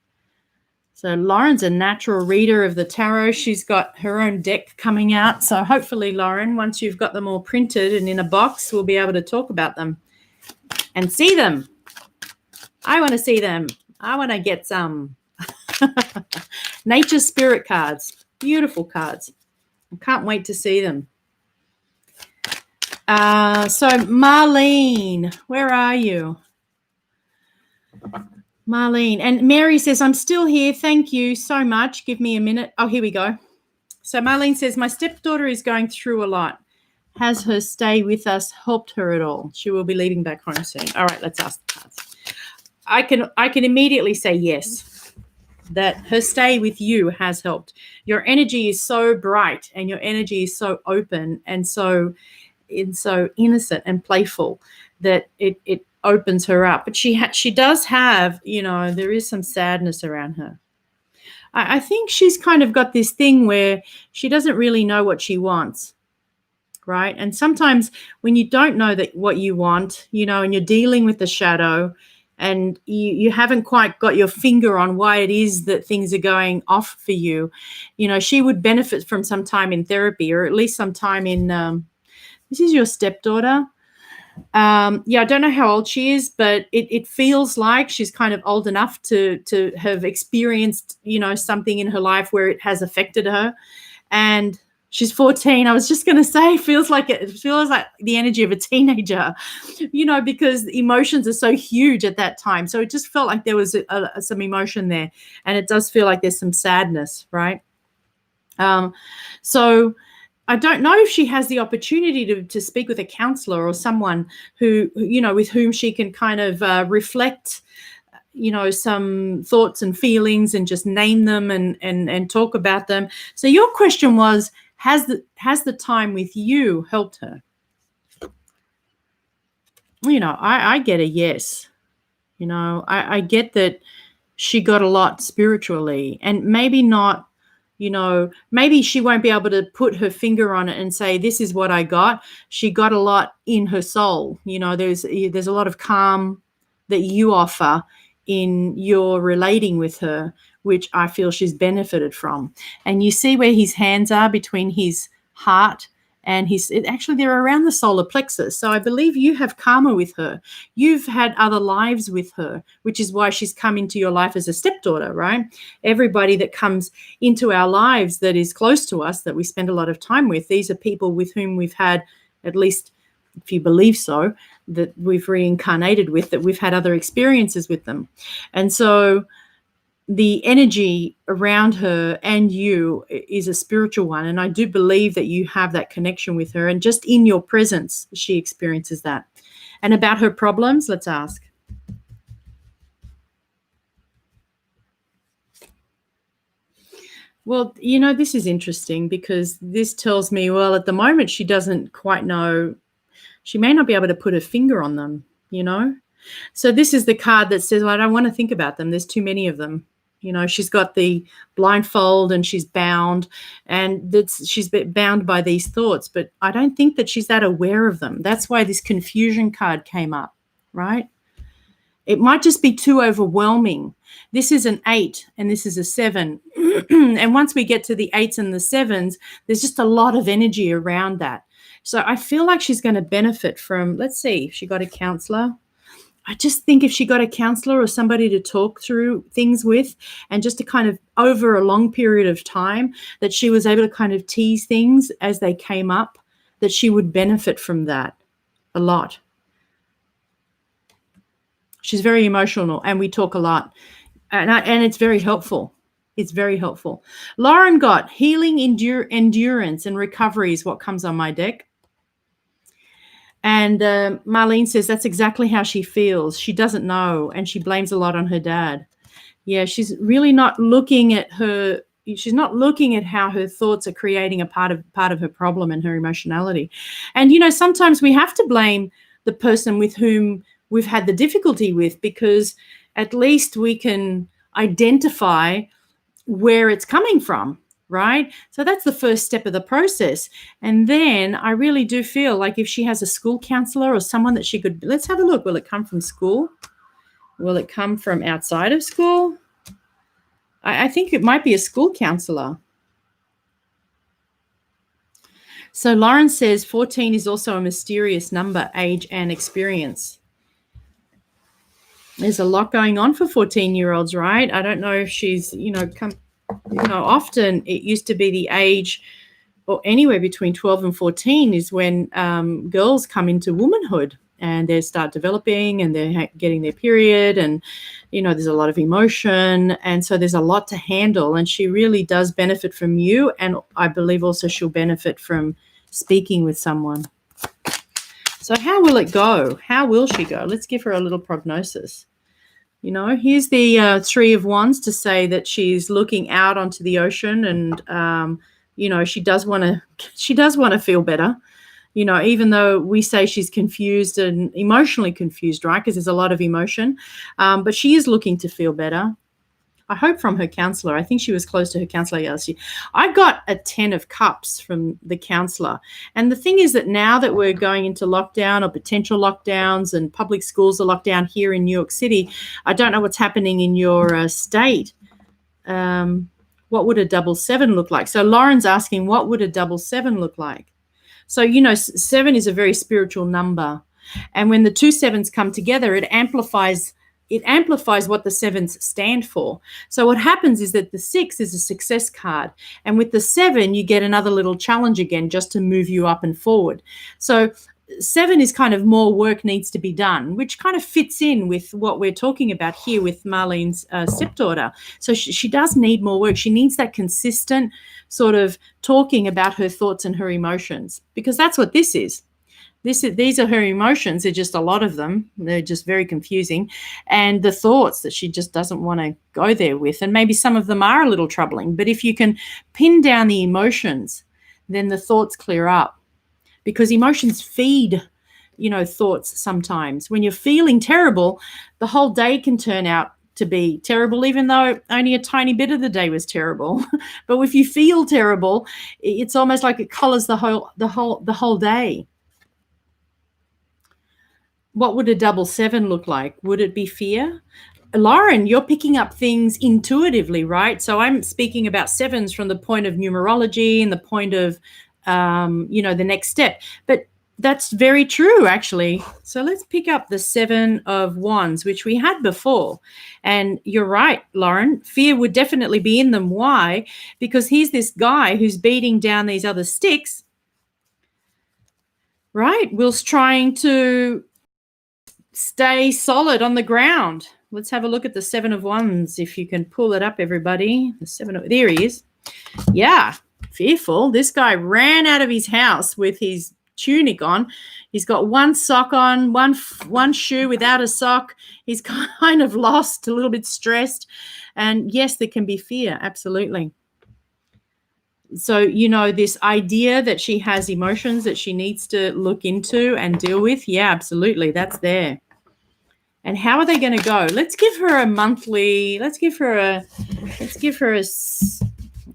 So Lauren's a natural reader of the tarot. She's got her own deck coming out. So hopefully, Lauren, once you've got them all printed and in a box, we'll be able to talk about them and see them. I want to see them. I want to get some. Nature Spirit cards. Beautiful cards. I can't wait to see them. So Marlene, where are you? Marlene. And Mary says, I'm still here. Thank you so much. Give me a minute. Oh, here we go. So Marlene says, my stepdaughter is going through a lot. Has her stay with us helped her at all? She will be leaving back home soon. All right, let's ask the cards. I can immediately say yes, that her stay with you has helped. Your energy is so bright and your energy is so open and so innocent and playful that it opens her up. But she does have, there is some sadness around her. I think she's kind of got this thing where she doesn't really know what she wants, right? And sometimes when you don't know that what you want, and you're dealing with the shadow and you haven't quite got your finger on why it is that things are going off for you, she would benefit from some time in therapy, or at least some time in, this is your stepdaughter. I don't know how old she is, but it feels like she's kind of old enough to have experienced, something in her life where it has affected her. And she's 14. I was just going to say, it feels like the energy of a teenager, because emotions are so huge at that time. So it just felt like there was some emotion there, and it does feel like there's some sadness, right? So I don't know if she has the opportunity to speak with a counselor or someone who, with whom she can kind of reflect, some thoughts and feelings and just name them and talk about them. So your question was, has the time with you helped her? I get a yes. I get that she got a lot spiritually, and maybe not, maybe she won't be able to put her finger on it and say, this is what I got. She got a lot in her soul. There's a lot of calm that you offer in your relating with her, which I feel she's benefited from. And you see where his hands are between his heart and actually they're around the solar plexus. So I believe you have karma with her. You've had other lives with her, which is why she's come into your life as a stepdaughter, right? Everybody that comes into our lives that is close to us, that we spend a lot of time with, these are people with whom we've had, at least if you believe so, that we've reincarnated with, that we've had other experiences with them. And so the energy around her and you is a spiritual one. And I do believe that you have that connection with her. And just in your presence, she experiences that. And about her problems, let's ask. Well, this is interesting, because this tells me, well, at the moment, she doesn't quite know. She may not be able to put her finger on them, So this is the card that says, well, I don't want to think about them. There's too many of them. She's got the blindfold and she's bound, and she's bound by these thoughts, but I don't think that she's that aware of them. That's why this confusion card came up, right? It might just be too overwhelming. This is an 8 and this is a 7. And once we get to the 8s and the 7s, there's just a lot of energy around that. So I feel like she's going to benefit from, let's see, if she got a counselor. I just think if she got a counselor or somebody to talk through things with, and just to kind of over a long period of time, that she was able to kind of tease things as they came up, that she would benefit from that a lot. She's very emotional and we talk a lot, and it's very helpful. It's very helpful. Lauren got healing, endurance and recovery is what comes on my deck. And Marlene says that's exactly how she feels. She doesn't know, and she blames a lot on her dad. Yeah, she's really not looking at her. She's not looking at how her thoughts are creating a part of her problem and her emotionality. And, sometimes we have to blame the person with whom we've had the difficulty with, because at least we can identify where it's coming from. Right? So that's the first step of the process. And then I really do feel like if she has a school counselor or someone that she could, let's have a look. Will it come from school? Will it come from outside of school? I think it might be a school counselor. So Lauren says 14 is also a mysterious number, age and experience. There's a lot going on for 14-year-olds, right? I don't know if she's, often it used to be the age, or anywhere between 12 and 14 is when girls come into womanhood and they start developing and they're getting their period, and there's a lot of emotion, and so there's a lot to handle, and she really does benefit from you, and I believe also she'll benefit from speaking with someone. So how will it go? How will she go? Let's give her a little prognosis. Here's the 3 of Wands to say that she's looking out onto the ocean, and she does want to feel better. Even though we say she's confused and emotionally confused, right? Because there's a lot of emotion, but she is looking to feel better. I hope from her counselor. I think she was close to her counselor yesterday. I got a 10 of cups from the counselor. And the thing is that now that we're going into lockdown or potential lockdowns and public schools are locked down here in New York City, I don't know what's happening in your state. What would a 7 look like? So Lauren's asking, what would a 7 look like? So, 7 is a very spiritual number. And when the two sevens come together, it amplifies what the sevens stand for. So what happens is that the 6 is a success card. And with the 7, you get another little challenge again, just to move you up and forward. So 7 is kind of more work needs to be done, which kind of fits in with what we're talking about here with Marlene's stepdaughter. So she does need more work. She needs that consistent sort of talking about her thoughts and her emotions, because that's what this is. These are her emotions. They're just a lot of them. They're just very confusing. And the thoughts that she just doesn't want to go there with. And maybe some of them are a little troubling. But if you can pin down the emotions, then the thoughts clear up. Because emotions feed, thoughts sometimes. When you're feeling terrible, the whole day can turn out to be terrible, even though only a tiny bit of the day was terrible. But if you feel terrible, it's almost like it colors the whole day. What would a 7 look like? Would it be fear? Lauren, you're picking up things intuitively, right? So I'm speaking about 7s from the point of numerology and the point of the next step. But that's very true, actually. So let's pick up the 7 of Wands, which we had before. And you're right, Lauren. Fear would definitely be in them. Why? Because here's this guy who's beating down these other sticks, right? Whilst trying to stay solid on the ground. Let's have a look at the 7 of Wands, if you can pull it up, everybody. There he is. Yeah. Fearful. This guy ran out of his house with his tunic on. He's got one sock on, one shoe without a sock. He's kind of lost, a little bit stressed. And yes, there can be fear. Absolutely. So, this idea that she has emotions that she needs to look into and deal with. Yeah, absolutely. That's there. And how are they going to go? Let's give her a monthly,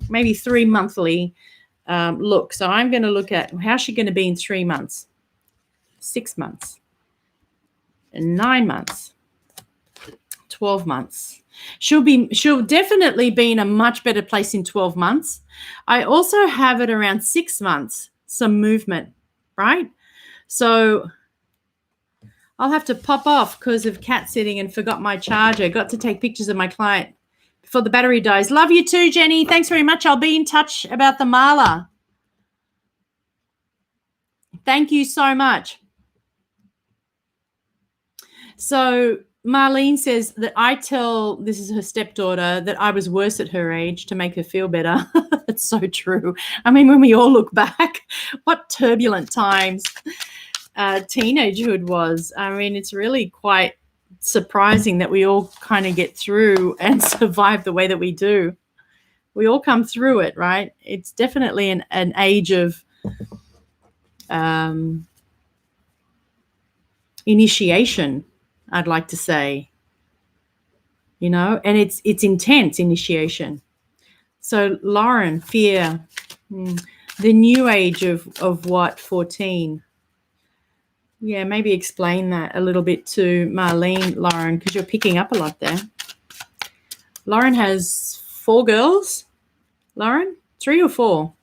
maybe 3 monthly look. So I'm going to look at how's she going to be in 3 months, 6 months, 9 months, 12 months. She'll definitely be in a much better place in 12 months. I also have it around 6 months, some movement, right? So I'll have to pop off because of cat sitting and forgot my charger. Got to take pictures of my client before the battery dies. Love you too, Jenny. Thanks very much. I'll be in touch about the mala. Thank you so much. So Marlene says that this is her stepdaughter, that I was worse at her age to make her feel better. That's so true. I mean, when we all look back, what turbulent times teenagehood was. I mean, it's really quite surprising that we all kind of get through and survive the way that we do. We all come through it, right? It's definitely an age of initiation, I'd like to say, and it's intense initiation. So Lauren, fear, the new age of what, 14? Yeah, maybe explain that a little bit to Marlene, Lauren, because you're picking up a lot there. Lauren has 4 girls. Lauren, 3 or 4?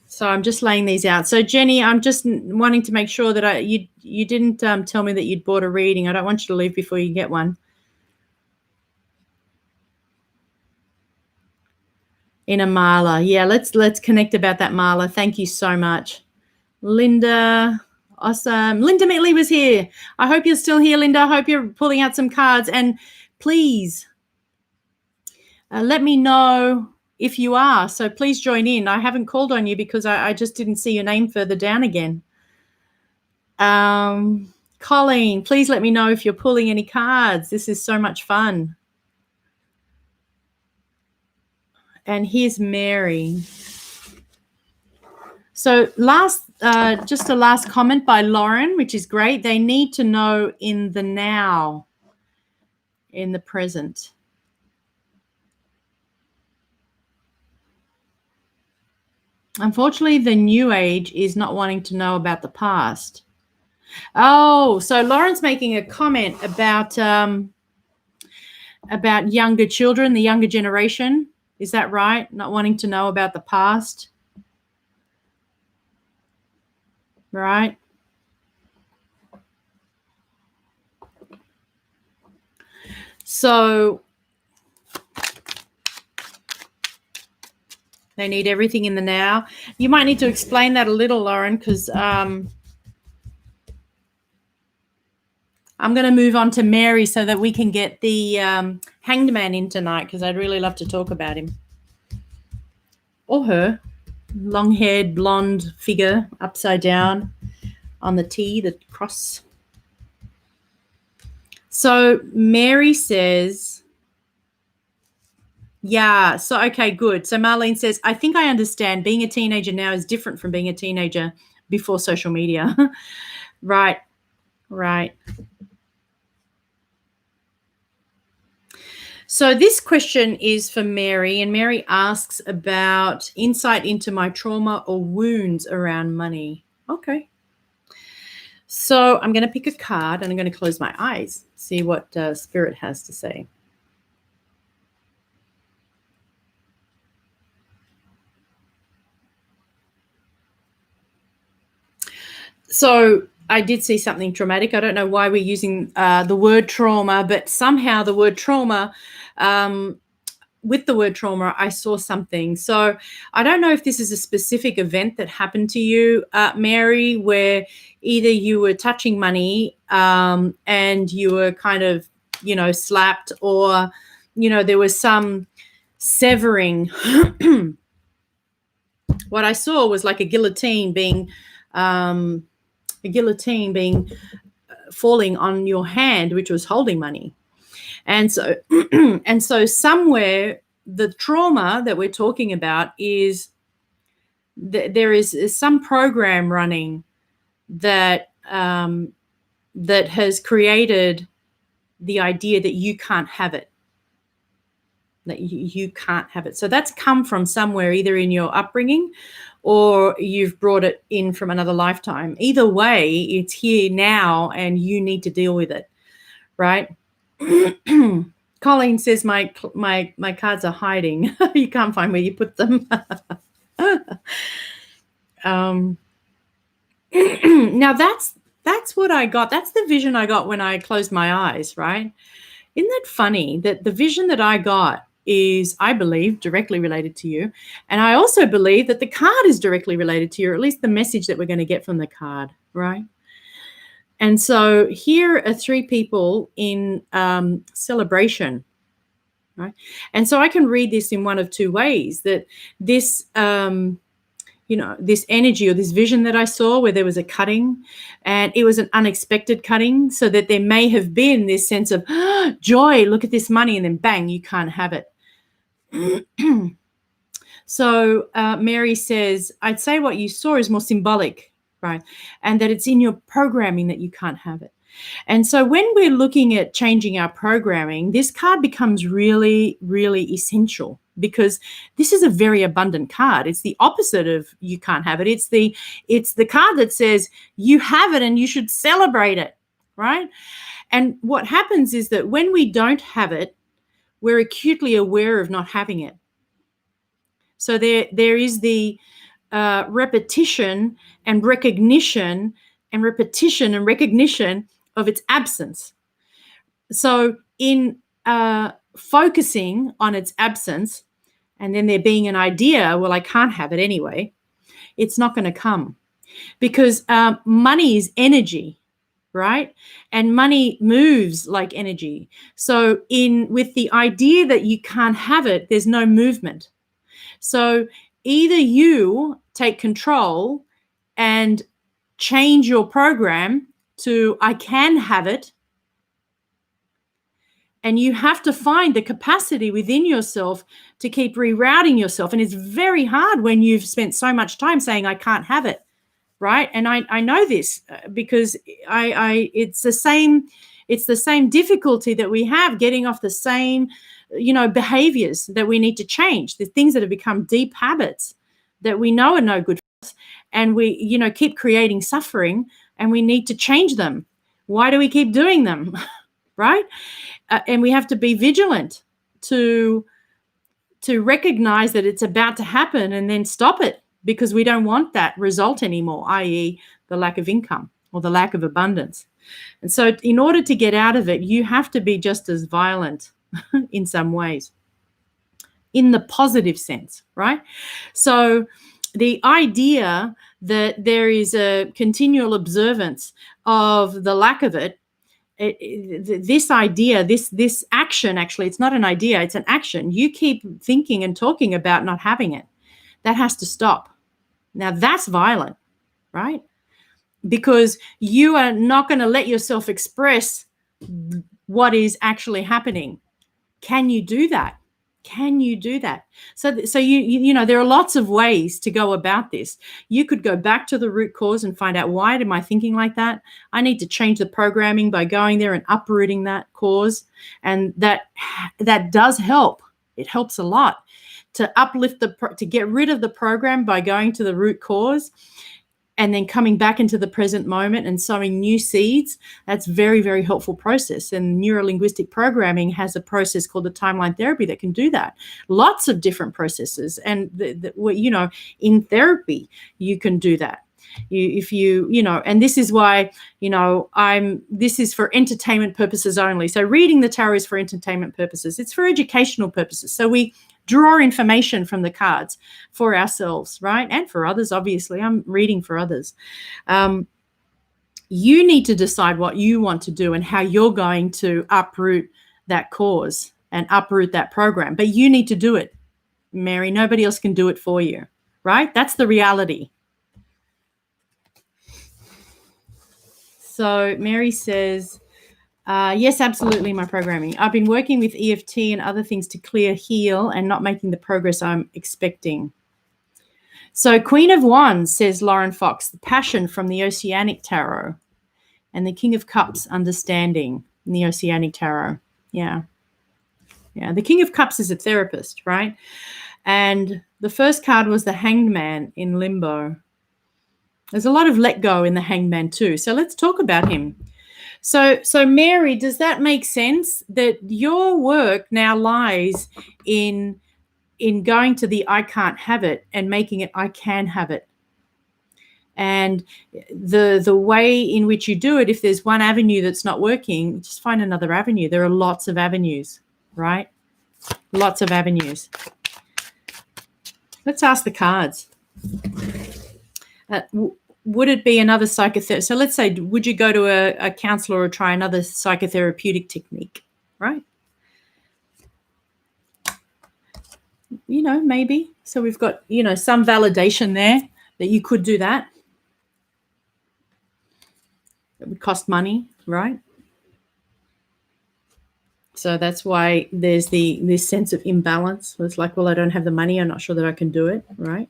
So I'm just laying these out. So Jenny, I'm just wanting to make sure that you didn't tell me that you'd bought a reading. I don't want you to leave before you get one. In a mala. Yeah, let's connect about that mala. Thank you so much. Linda, awesome. Linda Metley was here. I hope you're still here, Linda. I hope you're pulling out some cards. And please let me know if you are. So please join in. I haven't called on you because I just didn't see your name further down again. Colleen, please let me know if you're pulling any cards. This is so much fun. And here's Mary. So just a last comment by Lauren, which is great. They need to know in the now, in the present. Unfortunately, the new age is not wanting to know about the past. Oh, so Lauren's making a comment about younger children, the younger generation. Is that right? Not wanting to know about the past. Right? So they need everything in the now. You might need to explain that a little, Lauren, because I'm going to move on to Mary so that we can get the Hanged Man in tonight, because I'd really love to talk about him. Or her. Long-haired, blonde figure, upside down on the T, the cross. So Mary says, yeah, so okay, good. So Marlene says, I think I understand. Being a teenager now is different from being a teenager before social media. Right. So this question is for Mary, and Mary asks about insight into my trauma or wounds around money. Okay. So I'm going to pick a card and I'm going to close my eyes, see what Spirit has to say. So I did see something traumatic. I don't know why we're using the word trauma, but somehow the word trauma, with the word trauma, I saw something. So I don't know if this is a specific event that happened to you, Mary, where either you were touching money and you were kind of, slapped, or, there was some severing. What I saw was like a guillotine being falling on your hand, which was holding money. And so somewhere the trauma that we're talking about is there is some program running that that has created the idea that you can't have it, that you can't have it. So that's come from somewhere, either in your upbringing or you've brought it in from another lifetime. Either way, it's here now and you need to deal with it, right? Colleen says my cards are hiding. You can't find where you put them. Now that's what I got. That's the vision I got when I closed my eyes, right? Isn't that funny that the vision that I got is, I believe, directly related to you. And I also believe that the card is directly related to you, or at least the message that we're going to get from the card, right? And so here are three people in celebration, right? And so I can read this in one of two ways, that this, this energy or this vision that I saw where there was a cutting, and it was an unexpected cutting, so that there may have been this sense of joy, look at this money, and then bang, you can't have it. So Mary says, I'd say what you saw is more symbolic, right? And that it's in your programming that you can't have it. And so when we're looking at changing our programming, this card becomes really, really essential, because this is a very abundant card. It's the opposite of you can't have it. It's the card that says you have it and you should celebrate it, right? And what happens is that when we don't have it, we're acutely aware of not having it. So there is the repetition and recognition and repetition and recognition of its absence. So in focusing on its absence, and then there being an idea, well, I can't have it anyway, it's not going to come, because money is energy, right? And money moves like energy. So with the idea that you can't have it, there's no movement. So either you take control and change your program to I can have it, And you have to find the capacity within yourself to keep rerouting yourself. And it's very hard when you've spent so much time saying, I can't have it, right? And I know this because it's the same difficulty that we have getting off the same, behaviors that we need to change, the things that have become deep habits that we know are no good for us. And we, keep creating suffering, and we need to change them. Why do we keep doing them? Right? And we have to be vigilant to recognize that it's about to happen and then stop it, because we don't want that result anymore, i.e. the lack of income or the lack of abundance. And so in order to get out of it, you have to be just as violent in some ways, in the positive sense, right? So the idea that there is a continual observance of the lack of it, this idea, this action, actually, it's not an idea, it's an action. You keep thinking and talking about not having it. That has to stop. Now that's violent, right? Because you are not going to let yourself express what is actually happening. Can you do that? Can you do that? So there are lots of ways to go about this. You could go back to the root cause and find out, why am I thinking like that? I need to change the programming by going there and uprooting that cause. And that does help. It helps a lot to uplift to get rid of the program by going to the root cause and then coming back into the present moment and sowing new seeds. That's very, very helpful process. And neuro-linguistic programming has a process called the timeline therapy that can do that. Lots of different processes. And, in therapy, you can do that. And this is why, this is for entertainment purposes only. So reading the tarot is for entertainment purposes. It's for educational purposes. So we draw information from the cards for ourselves, right? And for others, obviously. I'm reading for others. You need to decide what you want to do and how you're going to uproot that cause and uproot that program. But you need to do it, Mary. Nobody else can do it for you, right? That's the reality. So Mary says, yes, absolutely, my programming. I've been working with EFT and other things to clear, heal, and not making the progress I'm expecting. So Queen of Wands, says Lauren Fox, the Passion from the Oceanic Tarot, and the King of Cups, Understanding in the Oceanic Tarot. Yeah. The King of Cups is a therapist, right? And the first card was the Hanged Man in Limbo. There's a lot of let go in the Hanged Man too. So let's talk about him. So Mary, does that make sense that your work now lies in going to the I can't have it and making it I can have it? And the way in which you do it, if there's one avenue that's not working, just find another avenue. There are lots of avenues, right? Lots of avenues. Let's ask the cards. Would it be another psychotherapy? So let's say, would you go to a counselor or try another psychotherapeutic technique, right? Maybe. So we've got, some validation there that you could do that. It would cost money, right? So that's why there's this sense of imbalance. It's like, well, I don't have the money. I'm not sure that I can do it, right?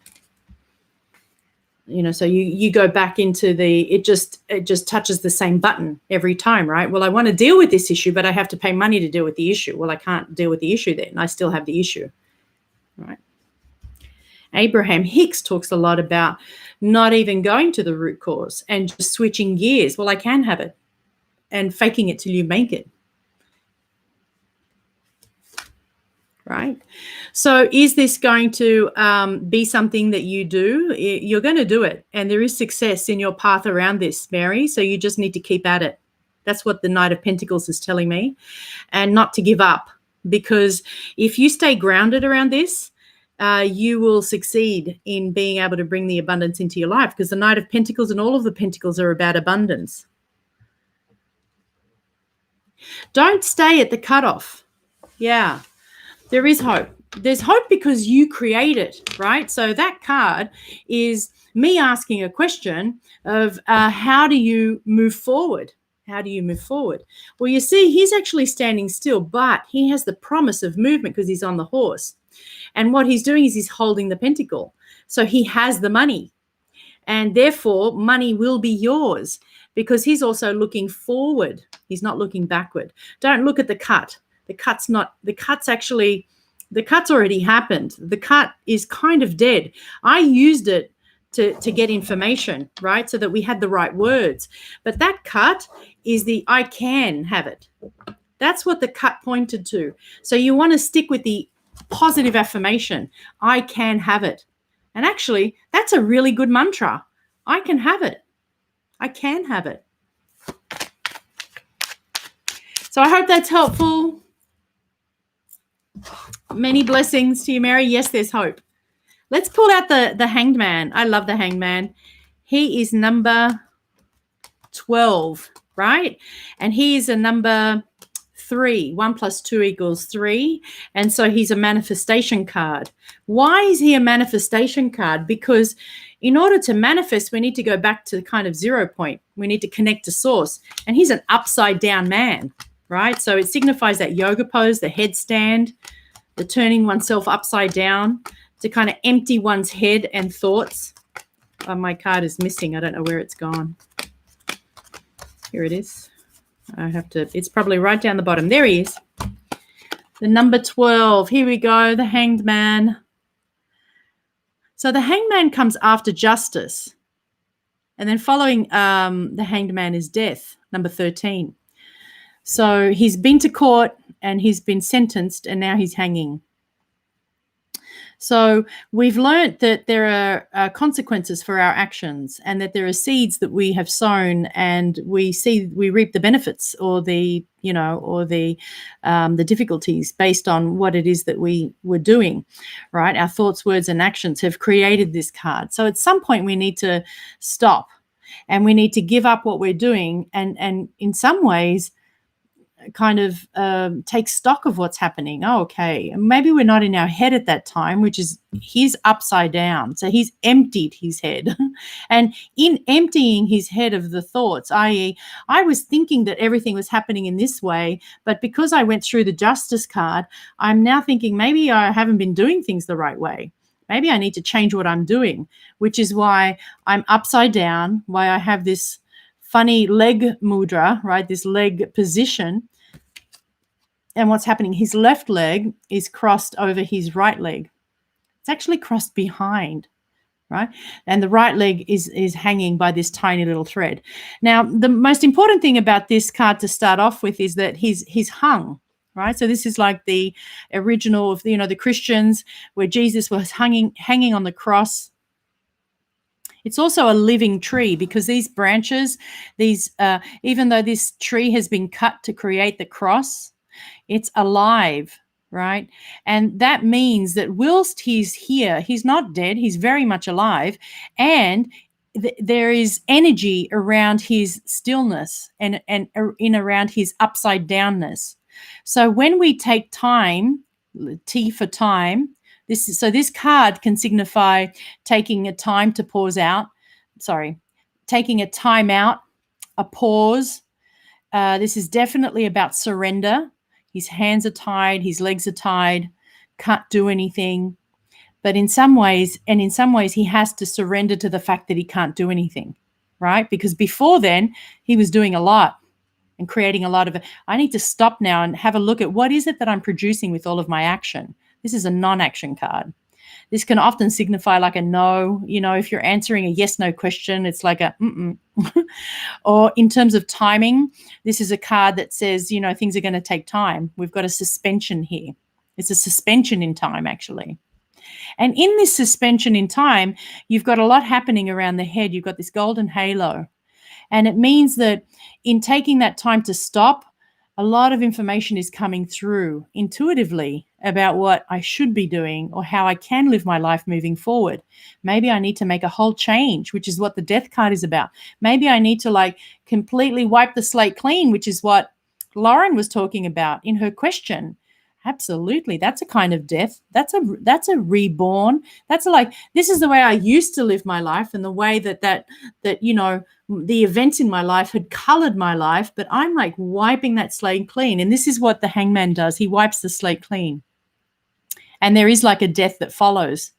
So you go back into it just touches the same button every time, right? Well, I want to deal with this issue, but I have to pay money to deal with the issue. Well, I can't deal with the issue then. I still have the issue, right? Abraham Hicks talks a lot about not even going to the root cause and just switching gears. Well, I can have it, and faking it till you make it. Right? So is this going to be something that you do? You're going to do it. And there is success in your path around this, Mary. So you just need to keep at it. That's what the Knight of Pentacles is telling me. And not to give up. Because if you stay grounded around this, you will succeed in being able to bring the abundance into your life. Because the Knight of Pentacles and all of the Pentacles are about abundance. Don't stay at the cutoff. Yeah. There is hope. There's hope because you create it, right? So that card is me asking a question of how do you move forward? How do you move forward? Well, you see, he's actually standing still, but he has the promise of movement because he's on the horse. And what he's doing is he's holding the pentacle. So he has the money. And therefore, money will be yours because he's also looking forward. He's not looking backward. Don't look at the cut. The cut's already happened. The cut is kind of dead. I used it to get information, right? So that we had the right words. But that cut is the I can have it. That's what the cut pointed to. So you want to stick with the positive affirmation. I can have it. And actually, that's a really good mantra. I can have it. I can have it. So I hope that's helpful. Many blessings to you, Mary. Yes, there's hope. Let's pull out the Hanged Man. I love the Hanged Man. He is number 12, right? And he is a number 3. 1 + 2 = 3. And so he's a manifestation card. Why is he a manifestation card? Because in order to manifest, we need to go back to the kind of 0 point. We need to connect to source. And he's an upside down man, right? So it signifies that yoga pose, the headstand, the turning oneself upside down to kind of empty one's head and thoughts. Oh, my card is missing. I don't know where it's gone. Here it is. It's probably right down the bottom. There he is. The number 12. Here we go. The Hanged Man. So the Hanged Man comes after justice. And then following the Hanged Man is death, number 13. So he's been to court and he's been sentenced and now he's hanging. So we've learnt that there are consequences for our actions and that there are seeds that we have sown and we reap the benefits or the difficulties based on what it is that we were doing, right? Our thoughts, words, and actions have created this card. So at some point we need to stop and we need to give up what we're doing and in some ways kind of take stock of what's happening. Oh, okay, maybe we're not in our head at that time, which is he's upside down. So he's emptied his head. And in emptying his head of the thoughts, i.e., I was thinking that everything was happening in this way, but because I went through the justice card, I'm now thinking maybe I haven't been doing things the right way. Maybe I need to change what I'm doing, which is why I'm upside down, why I have this funny leg mudra, right? This leg position. And what's happening? His left leg is crossed over his right leg. It's actually crossed behind, right? And the right leg is hanging by this tiny little thread. Now, the most important thing about this card to start off with is that he's hung, right? So this is like the original of the Christians where Jesus was hanging on the cross. It's also a living tree because these branches, even though this tree has been cut to create the cross, it's alive, right? And that means that whilst he's here, he's not dead, he's very much alive. And there is energy around his stillness and in around his upside downness. So when we take time, T for time, this card can signify taking a time to pause out. Taking a time out, a pause. This is definitely about surrender. His hands are tied, his legs are tied, can't do anything. But in some ways, he has to surrender to the fact that he can't do anything, right? Because before then, he was doing a lot and creating a lot of it. I need to stop now and have a look at what is it that I'm producing with all of my action. This is a non-action card. This can often signify like a no. If you're answering a yes/no question, it's like a mm-mm. Or in terms of timing, this is a card that says, things are going to take time. We've got a suspension here. It's a suspension in time, actually. And in this suspension in time, you've got a lot happening around the head. You've got this golden halo. And it means that in taking that time to stop, a lot of information is coming through intuitively about what I should be doing or how I can live my life moving forward. Maybe I need to make a whole change, which is what the death card is about. Maybe I need to completely wipe the slate clean, which is what Lauren was talking about in her question. Absolutely. That's a kind of death. That's a reborn. That's like, this is the way I used to live my life, and the way that the events in my life had colored my life, but I'm like wiping that slate clean. And this is what the hangman does. He wipes the slate clean. And there is like a death that follows,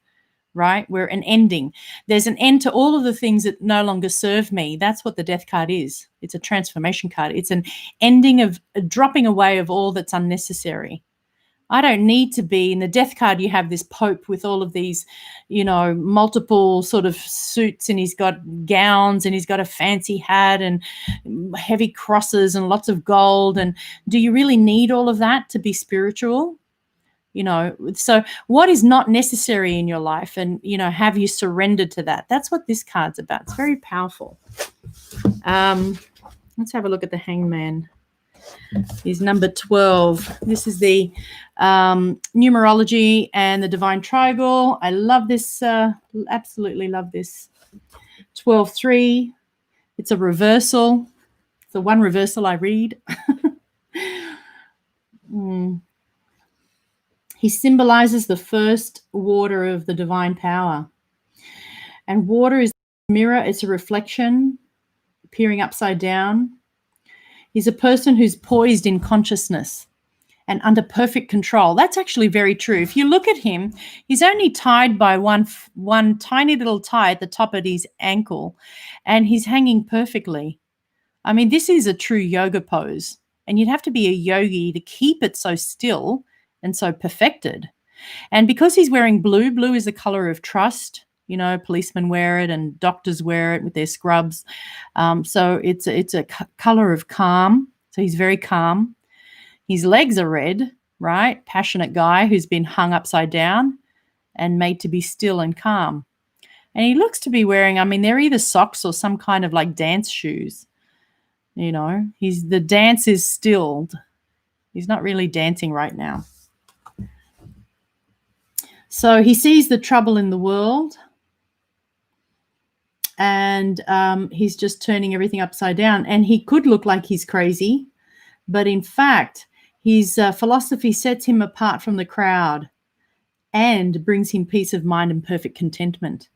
right? Where an ending. There's an end to all of the things that no longer serve me. That's what the death card is. It's a transformation card. It's an ending of a dropping away of all that's unnecessary. I don't need to be. In the death card, you have this Pope with all of these, multiple sort of suits, and he's got gowns, and he's got a fancy hat and heavy crosses and lots of gold. And do you really need all of that to be spiritual? So what is not necessary in your life, and, have you surrendered to that? That's what this card's about. It's very powerful. Let's have a look at the hangman. He's number 12. This is the numerology and the divine triangle. I love this. Absolutely love this. 12-3. It's a reversal. It's the one reversal I read. He symbolizes the first water of the divine power. And water is a mirror. It's a reflection appearing upside down. He's a person who's poised in consciousness and under perfect control. That's actually very true. If you look at him, he's only tied by one tiny little tie at the top of his ankle, and he's hanging perfectly. I mean, this is a true yoga pose, and you'd have to be a yogi to keep it so still and so perfected. And because he's wearing blue, blue is the color of trust. Policemen wear it and doctors wear it with their scrubs. So it's a color of calm. So he's very calm. His legs are red, right? Passionate guy who's been hung upside down and made to be still and calm. And he looks to be wearing, they're either socks or some kind of like dance shoes. The dance is stilled. He's not really dancing right now. So he sees the trouble in the world. And he's just turning everything upside down. And he could look like he's crazy, but in fact, his philosophy sets him apart from the crowd and brings him peace of mind and perfect contentment.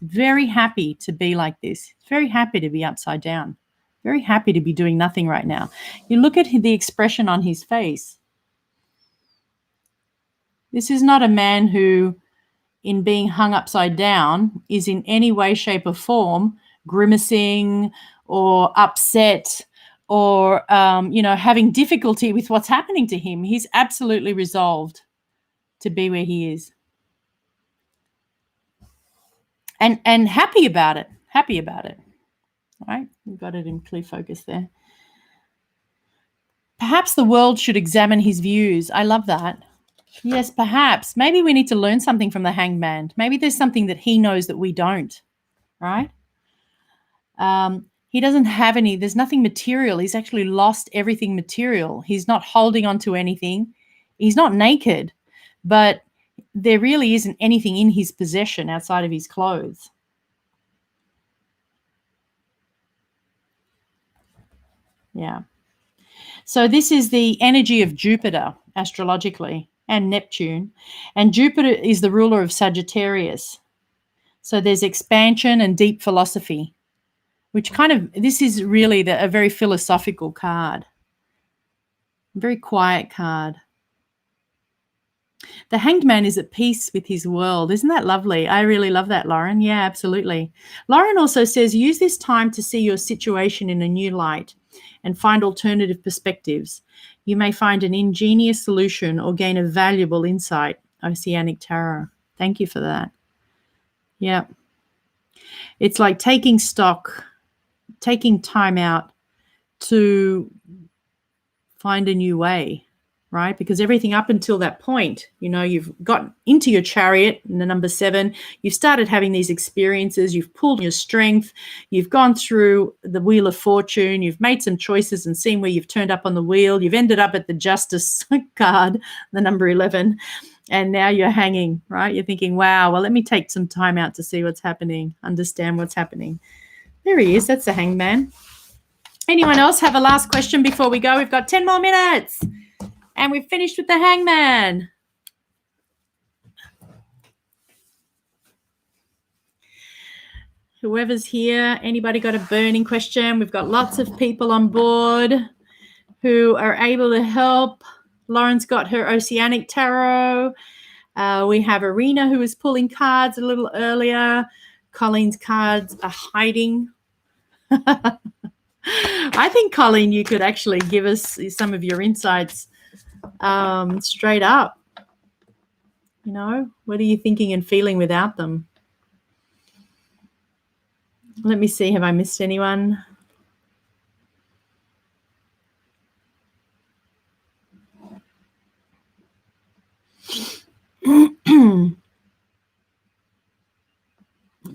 Very happy to be like this. Very happy to be upside down. Very happy to be doing nothing right now. You look at the expression on his face. This is not a man who, in being hung upside down, is in any way, shape, or form grimacing or upset or, having difficulty with what's happening to him. He's absolutely resolved to be where he is. And happy about it. Happy about it. All right, we've got it in clear focus there. Perhaps the world should examine his views. I love that. Yes, perhaps. Maybe we need to learn something from the hangman. Maybe there's something that he knows that we don't, right? He doesn't have there's nothing material. He's actually lost everything material. He's not holding on to anything. He's not naked, but there really isn't anything in his possession outside of his clothes. Yeah. So this is the energy of Jupiter astrologically, and Neptune. And Jupiter is the ruler of Sagittarius. So there's expansion and deep philosophy, which this is really a very philosophical card. Very quiet card. The Hanged Man is at peace with his world. Isn't that lovely? I really love that, Lauren. Yeah, absolutely. Lauren also says, use this time to see your situation in a new light and find alternative perspectives. You may find an ingenious solution or gain a valuable insight. Oceanic Tarot. Thank you for that. Yeah. It's like taking stock, taking time out to find a new way, right? Because everything up until that point, you've got into your chariot in the number 7, you've started having these experiences, you've pulled your strength, you've gone through the wheel of fortune, you've made some choices and seen where you've turned up on the wheel, you've ended up at the Justice card, the number 11, and now you're hanging, right? You're thinking, wow, well, let me take some time out to see what's happening, understand what's happening. There he is. That's the Hangman. Anyone else have a last question before we go? We've got 10 more minutes. And we've finished with the Hangman. Whoever's here, anybody got a burning question? We've got lots of people on board who are able to help. Lauren's got her Oceanic Tarot. We have Irina, who was pulling cards a little earlier. Colleen's cards are hiding. I think, Colleen, you could actually give us some of your insights straight up. You know, what are you thinking and feeling without them? Let me see. Have I missed anyone?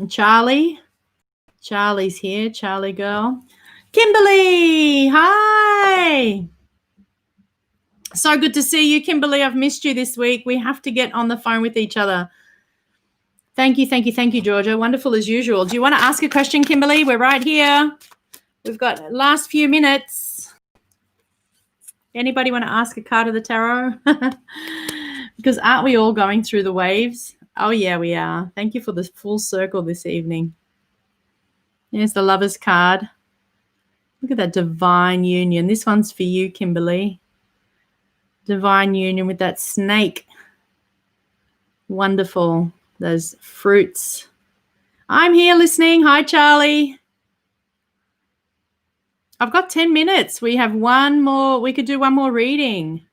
Charlie's here. Charlie girl. Kimberly, hi. So good to see you, Kimberly. I've missed you this week. We have to get on the phone with each other. Thank you, Georgia. Wonderful as usual. Do you want to ask a question, Kimberly? We're right here. We've got last few minutes. Anybody want to ask a card of the tarot? Because aren't we all going through the waves? Oh, yeah, we are. Thank you for the full circle this evening. Here's the Lover's card. Look at that divine union. This one's for you, Kimberly. Divine union with that snake. Wonderful. Those fruits. I'm here listening. Hi, Charlie. I've got 10 minutes. We have one more. We could do one more reading.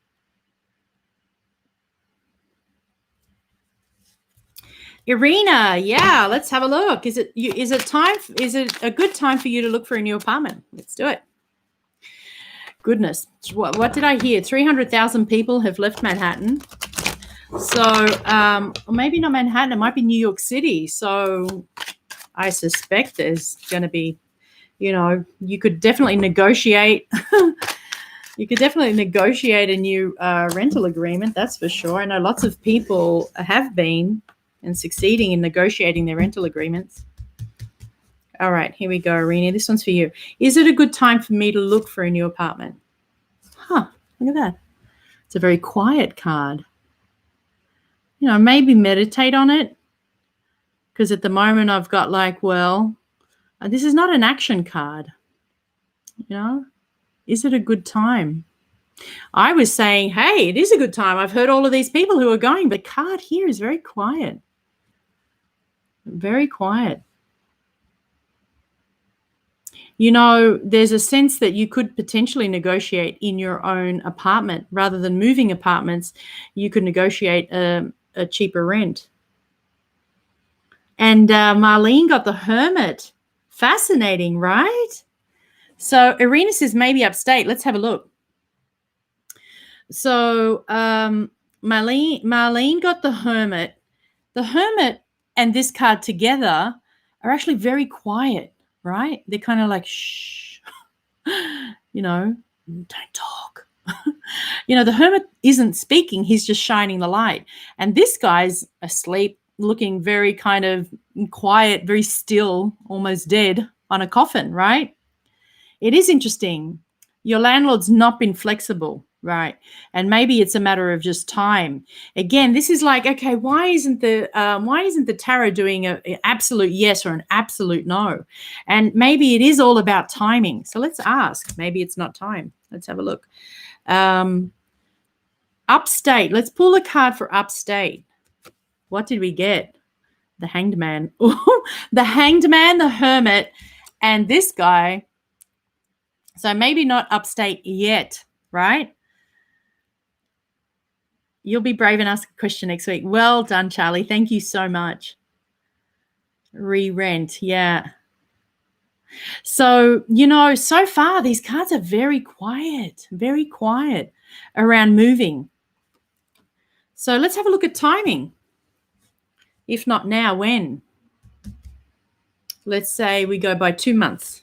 Irina, yeah, let's have a look. Is it a good time for you to look for a new apartment? Let's do it. Goodness, what did I hear? 300,000 people have left Manhattan. So, or maybe not Manhattan, it might be New York City. So I suspect there's going to be, you know, you could definitely negotiate. You could definitely negotiate a new rental agreement, that's for sure. I know lots of people have been and succeeding in negotiating their rental agreements. All right, here we go, Irina. This one's for you. Is it a good time for me to look for a new apartment? Huh, look at that. It's a very quiet card. You know, maybe meditate on it. Because at the moment I've got like, well, this is not an action card. You know, is it a good time? I was saying, hey, it is a good time. I've heard all of these people who are going, but the card here is very quiet. Very quiet. You know, there's a sense that you could potentially negotiate in your own apartment rather than moving apartments. You could negotiate a cheaper rent. And Marlene got the Hermit. Fascinating, right? So Irina says maybe upstate. Let's have a look. So Marlene got the Hermit. The Hermit and this card together are actually very quiet, right? They're kind of like, shh, you know, don't talk. You know, the Hermit isn't speaking. He's just shining the light. And this guy's asleep, looking very kind of quiet, very still, almost dead on a coffin, right? It is interesting. Your landlord's not been flexible. Right. And maybe it's a matter of just time. Again, this is like, okay, why isn't the tarot doing an absolute yes or an absolute no? And maybe it is all about timing. So let's ask. Maybe it's not time. Let's have a look. Upstate. Let's pull a card for upstate. What did we get? The Hanged Man. The Hanged Man, the Hermit, and this guy. So maybe not upstate yet, right? You'll be brave and ask a question next week. Well done, Charlie. Thank you so much. Re-rent, yeah. So, you know, so far these cards are very quiet around moving. So let's have a look at timing. If not now, when? Let's say we go by 2 months.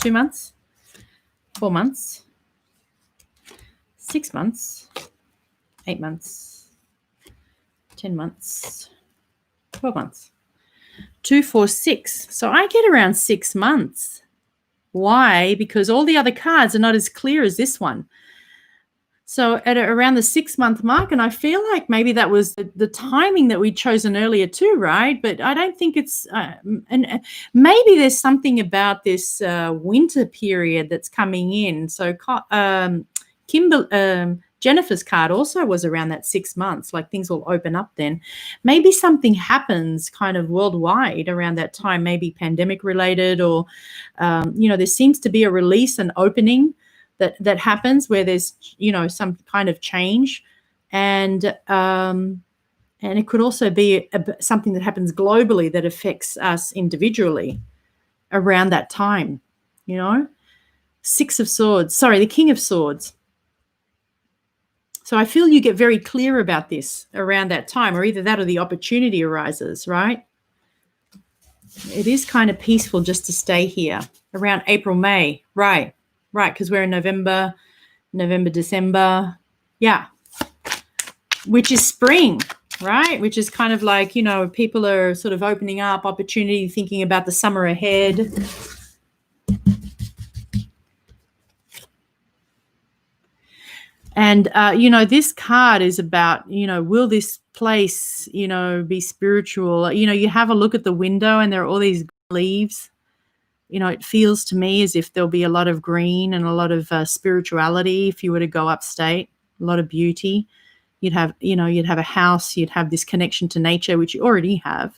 2 months, 4 months, 6 months, 8 months, 10 months, 12 months, 2, 4, 6. So I get around 6 months. Why? Because all the other cards are not as clear as this one. So at around the 6-month mark, and I feel like maybe that was the timing that we'd chosen earlier too, right? But I don't think it's, and maybe there's something about this winter period that's coming in. So Jennifer's card also was around that 6 months, like things will open up then. Maybe something happens kind of worldwide around that time, maybe pandemic related, or, there seems to be a release and opening that happens where there's some kind of change, and it could also be something that happens globally that affects us individually around that time. The King of Swords. So I feel you get very clear about this around that time, or either that or the opportunity arises, right? It is kind of peaceful just to stay here around April, May, right, because we're in November, December, which is spring, right? Which is kind of like, people are sort of opening up opportunity, thinking about the summer ahead. And, this card is about, will this place, be spiritual? You have a look at the window and there are all these leaves. It feels to me as if there'll be a lot of green and a lot of spirituality if you were to go upstate, a lot of beauty. You'd have a house, you'd have this connection to nature, which you already have.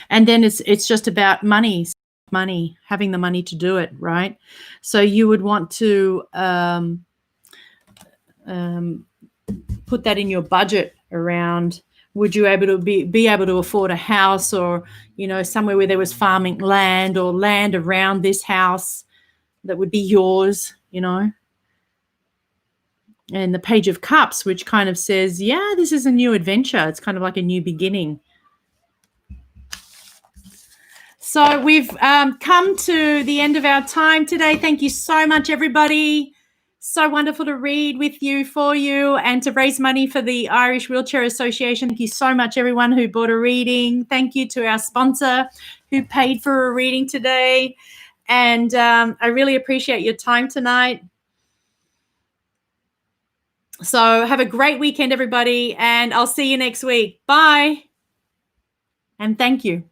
And then it's just about money, having the money to do it, right? So you would want to put that in your budget around, would you be able to afford a house, or, somewhere where there was farming land or land around this house that would be yours, And the Page of Cups, which kind of says, this is a new adventure. It's kind of like a new beginning. So we've come to the end of our time today. Thank you so much, everybody. So wonderful to read with you, for you, and to raise money for the Irish Wheelchair Association. Thank you so much, everyone who bought a reading. Thank you to our sponsor who paid for a reading today. And I really appreciate your time tonight. So have a great weekend, everybody, and I'll see you next week. Bye. And thank you.